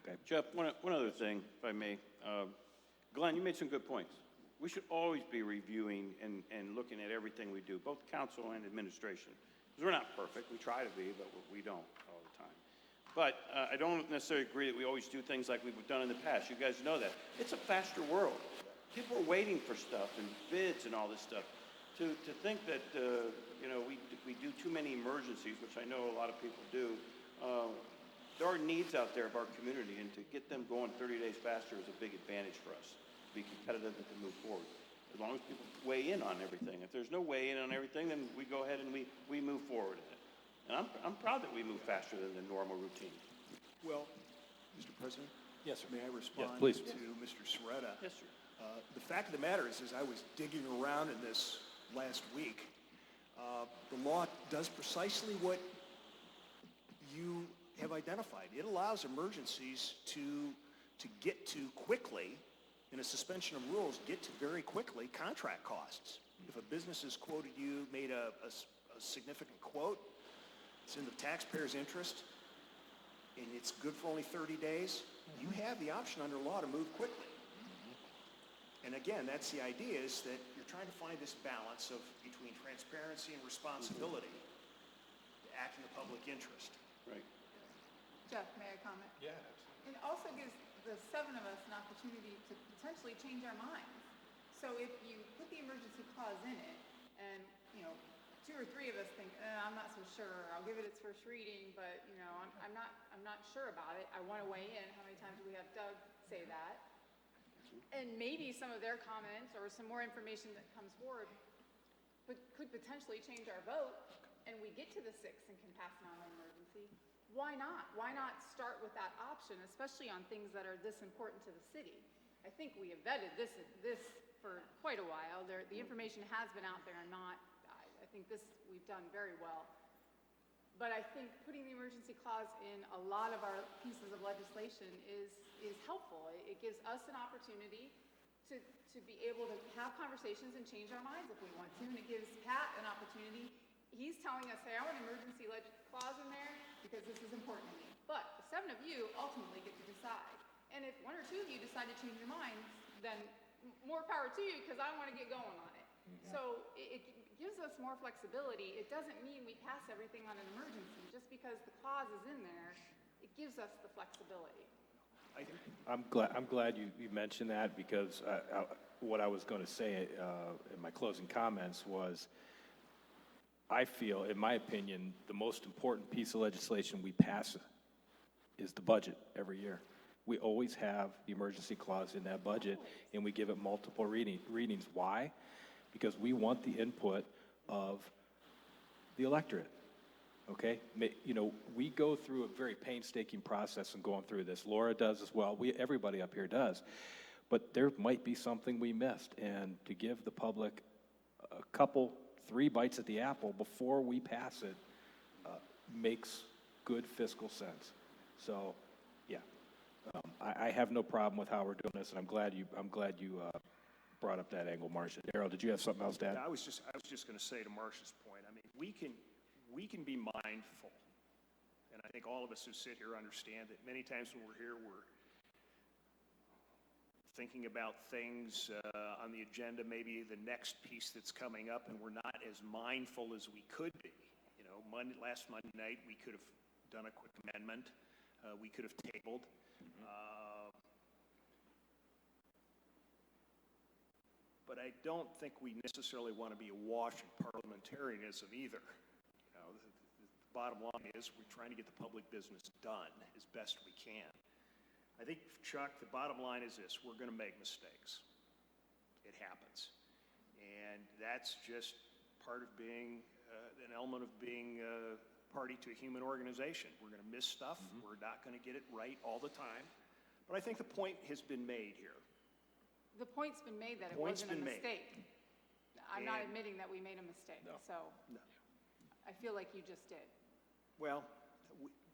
Okay. Jeff, one other thing, if I may. Glenn, you made some good points. We should always be reviewing and looking at everything we do, both council and administration. Because we're not perfect. We try to be, but we don't all the time. But I don't necessarily agree that we always do things like we've done in the past. You guys know that. It's a faster world. People are waiting for stuff and bids and all this stuff. To think that, we do too many emergencies, which I know a lot of people do, there are needs out there of our community, and to get them going 30 days faster is a big advantage for us, to be competitive and to move forward. As long as people weigh in on everything. If there's no weigh in on everything, then we go ahead and we move forward in it. And I'm proud that we move faster than the normal routine. Well, Mr. President? Yes, sir. May I respond please. to Mr. Serretta? Yes, sir. The fact of the matter is I was digging around in this last week. The law does precisely what you have identified. It allows emergencies to get to quickly, in a suspension of rules, get to very quickly contract costs. If a business has quoted you, made a significant quote, it's in the taxpayer's interest, and it's good for only 30 days, you have the option under law to move quickly. And again, that's the idea, is that you're trying to find this balance between transparency and responsibility to act in the public interest. Right. Jeff, may I comment? Yeah. It also gives the 7 of us an opportunity to potentially change our minds. So if you put the emergency clause in it, and, 2 or 3 of us think, I'm not so sure, I'll give it its first reading, but, I'm not sure about it, I want to weigh in. How many times do we have Doug say that? And maybe some of their comments or some more information that comes forward could potentially change our vote, and we get to the 6th and can pass it on an emergency. Why not? Why not start with that option, especially on things that are this important to the city? I think we have vetted this for quite a while. The information has been out there, I think we've done very well. But I think putting the emergency clause in a lot of our pieces of legislation is helpful. It gives us an opportunity to be able to have conversations and change our minds if we want to, and it gives Pat an opportunity. He's telling us, hey, I want an emergency clause in there because this is important to me. But the 7 of you ultimately get to decide. And if 1 or 2 of you decide to change your minds, then more power to you, because I want to get going on it. So it gives us more flexibility. It doesn't mean we pass everything on an emergency. Just because the clause is in there, it gives us the flexibility. I'm glad you mentioned that, because what I was going to say in my closing comments was, I feel, in my opinion, the most important piece of legislation we pass is the budget every year. We always have the emergency clause in that budget, and we give it multiple readings. Why? Because we want the input of the electorate. Okay? We go through a very painstaking process in going through this. Laura does as well. Everybody up here does. but there might be something we missed. And to give the public a couple, 3 bites at the apple before we pass it makes good fiscal sense. So, yeah, I have no problem with how we're doing this, and I'm glad you brought up that angle, Marcia. Darrell, did you have something else to add? I was just going to say to Marcia's point, I mean, we can be mindful, and I think all of us who sit here understand that many times when we're here, we're thinking about things on the agenda, maybe the next piece that's coming up, and we're not as mindful as we could be. You know, last Monday night, we could have done a quick amendment. We could have tabled. But I don't think we necessarily want to be awash in parliamentarianism either. You know, the bottom line is we're trying to get the public business done as best we can. I think, Chuck, the bottom line is this: we're going to make mistakes. It happens. And that's just part of being an element of being party to a human organization. We're going to miss stuff. We're not going to get it right all the time. But I think the point has been made here. The point's been made that it wasn't a mistake. I'm not admitting that we made a mistake, so I feel like you just did. Well,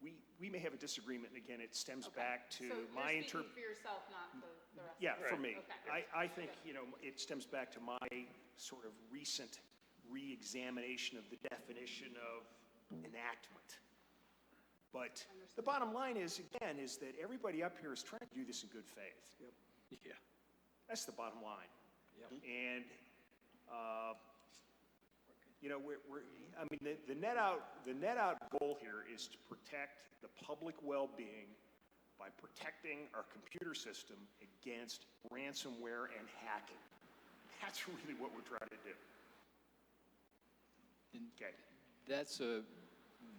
we may have a disagreement, and again, it stems back to my So you're speaking for yourself, not the rest Yeah, of us. for me. Okay. I think, you know, it stems back to my sort of recent re-examination of the definition of enactment. But the bottom line is, again, is that everybody up here is trying to do this in good faith. Yeah. That's the bottom line. And, you know, I mean, the net out goal here is to protect the public well-being by protecting our computer system against ransomware and hacking. That's really what we're trying to do. Okay. That's a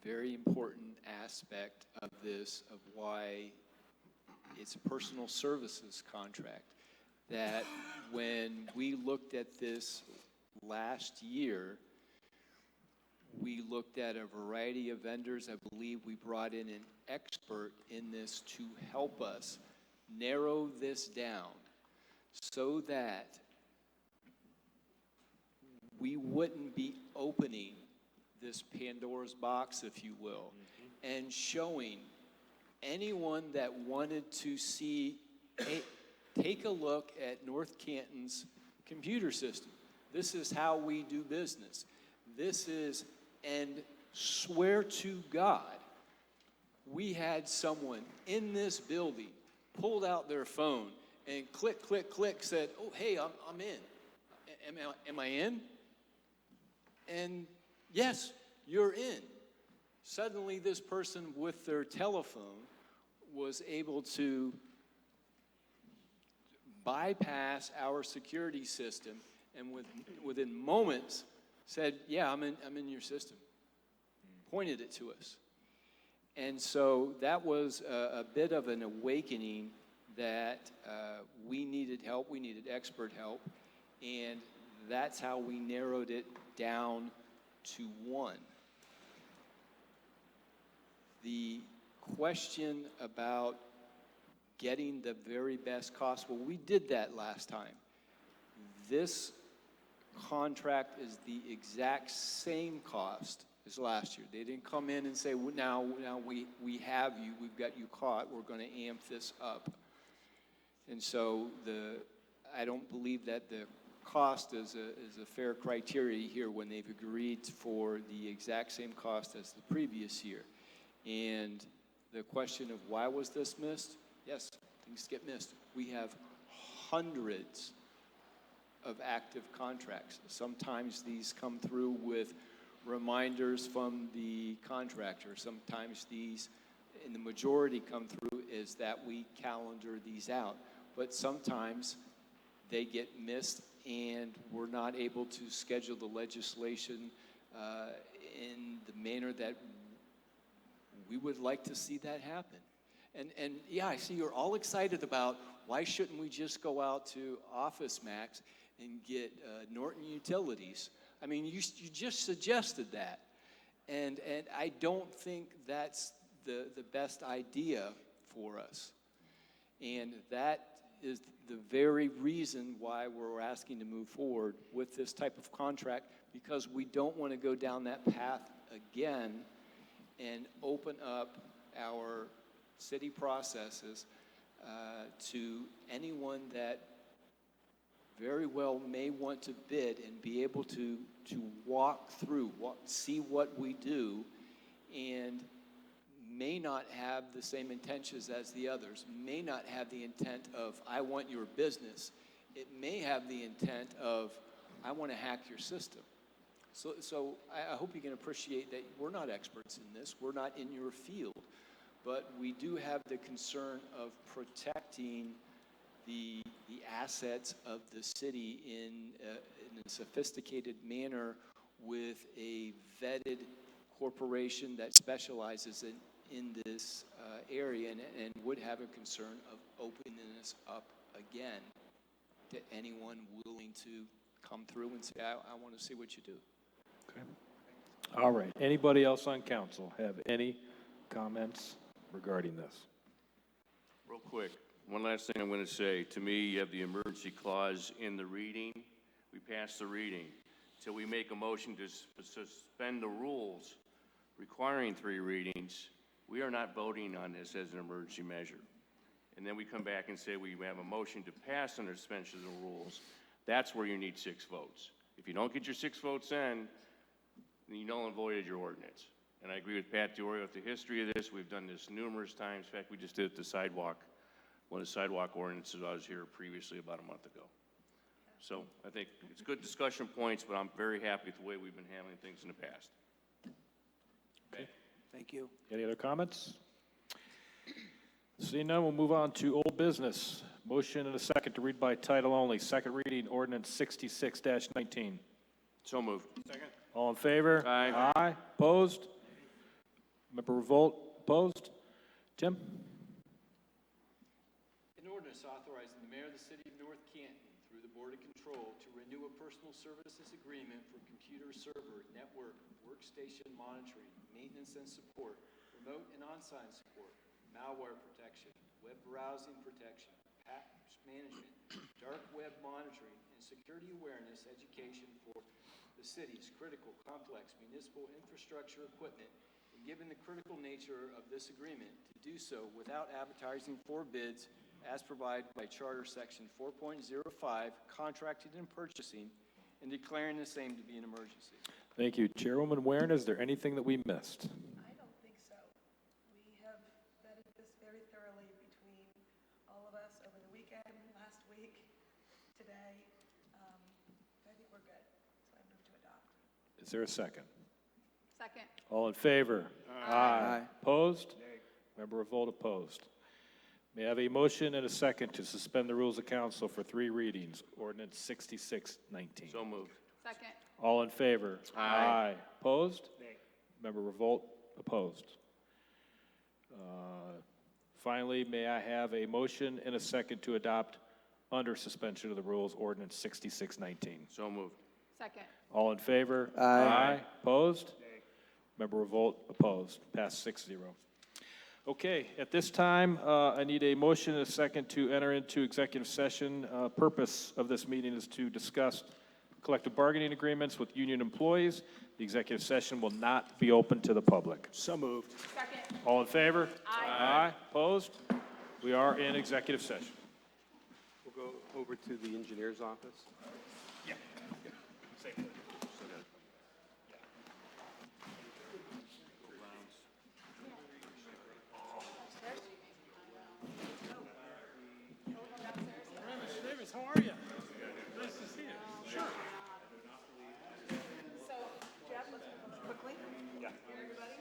very important aspect of this, of why it's a personal services contract. That when we looked at this last year, we looked at a variety of vendors. I believe we brought in an expert in this to help us narrow this down so that we wouldn't be opening this Pandora's box, if you will, and showing anyone that wanted to see, hey, take a look at North Canton's computer system. This is how we do business. This is, and swear to God, we had someone in this building pulled out their phone and click, click, click, said, oh, hey, I'm in. Am I in? And yes, you're in. Suddenly this person with their telephone was able to bypass our security system and within moments said, yeah, I'm in your system. Pointed it to us. And so that was a bit of an awakening that we needed help, we needed expert help, and that's how we narrowed it down to one. The question about getting the very best cost, well, we did that last time. This contract is the exact same cost as last year. They didn't come in and say, well, now we have you, we've got you caught, we're going to amp this up. And so I don't believe that the cost is a fair criteria here when they've agreed for the exact same cost as the previous year. And the question of why was this missed? Yes, things get missed. We have hundreds of active contracts. Sometimes these come through with reminders from the contractor. Sometimes these, in the majority, come through is that we calendar these out. But sometimes they get missed and we're not able to schedule the legislation in the manner that we would like to see that happen. And yeah, I see you're all excited about why shouldn't we just go out to Office Max and get Norton Utilities. I mean, you just suggested that. And I don't think that's the best idea for us. And that is the very reason why we're asking to move forward with this type of contract, because we don't want to go down that path again and open up our city processes to anyone that very well may want to bid and be able to walk through, see what we do, and may not have the same intentions as the others, may not have the intent of, I want your business. It may have the intent of, I want to hack your system. So I hope you can appreciate that we're not experts in this. We're not in your field. But we do have the concern of protecting the assets of the city in a sophisticated manner with a vetted corporation that specializes in this area and would have a concern of opening this up again to anyone willing to come through and say, I want to see what you do. Okay. All right. Anybody else on council have any comments regarding this? Real quick, one last thing I'm going to say. To me, you have the emergency clause in the reading. We pass the reading. Till we make a motion to suspend the rules requiring 3 readings, we are not voting on this as an emergency measure. And then we come back and say we have a motion to pass under suspension of the rules. That's where you need 6 votes. If you don't get your 6 votes in, then you null and voided your ordinance. And I agree with Pat DiOrio with the history of this. We've done this numerous times. In fact, we just did it the sidewalk, one of the sidewalk ordinances I was here previously about a month ago. So I think it's good discussion points, but I'm very happy with the way we've been handling things in the past. Okay. Thank you. Any other comments? Seeing none, we'll move on to old business. Motion and a second to read by title only. Second reading, ordinance 66-19. So moved. Second. All in favor? Aye. Aye. Opposed? Member Revolt, opposed? Tim? An ordinance authorizing the mayor of the city of North Canton through the Board of Control to renew a personal services agreement for computer server, network, workstation monitoring, maintenance and support, remote and on-site support, malware protection, web browsing protection, patch management, dark web monitoring, and security awareness education for the city's critical, complex municipal infrastructure equipment, and given the critical nature of this agreement, to do so without advertising for bids as provided by Charter Section 4.05, Contracting and Purchasing, and declaring the same to be an emergency. Thank you. Chairwoman Warren, is there anything that we missed? I don't think so. We have vetted this very thoroughly between all of us over the weekend, last week, today. I think we're good. So I move to adopt. Is there a second? Second. All in favor? Aye. Opposed? Member Revolt opposed. May I have a motion and a second to suspend the rules of council for 3 readings, ordinance 66-19. So moved. Second. All in favor? Aye. Opposed? Nay. Member Revolt opposed. Finally, may I have a motion and a second to adopt under suspension of the rules, ordinance 66-19. So moved. Second. All in favor? Aye. Opposed? Member Revolt opposed. Passed 6-0. Okay, at this time, I need a motion and a second to enter into executive session. Purpose of this meeting is to discuss collective bargaining agreements with union employees. The executive session will not be open to the public. So moved. Second. All in favor? Aye. Opposed? We are in executive session. We'll go over to the engineer's office. Yeah. How are you? Nice to see you. Sure. So, Jeff, let's move quickly. Yeah. Everybody?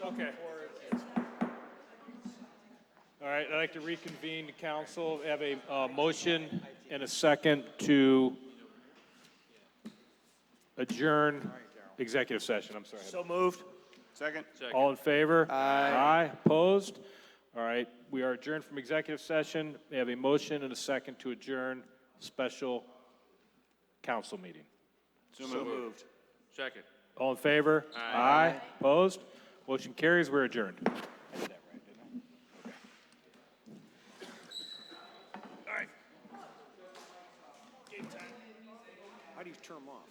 Okay. All right, I'd like to reconvene the council. We have a motion and a second to adjourn executive session. I'm sorry. So moved. Second? All in favor? Aye. Opposed? All right, we are adjourned from executive session. We have a motion and a second to adjourn special council meeting. So moved. Second. All in favor? Aye. Opposed? Motion carries. We're adjourned. How do you turn them off?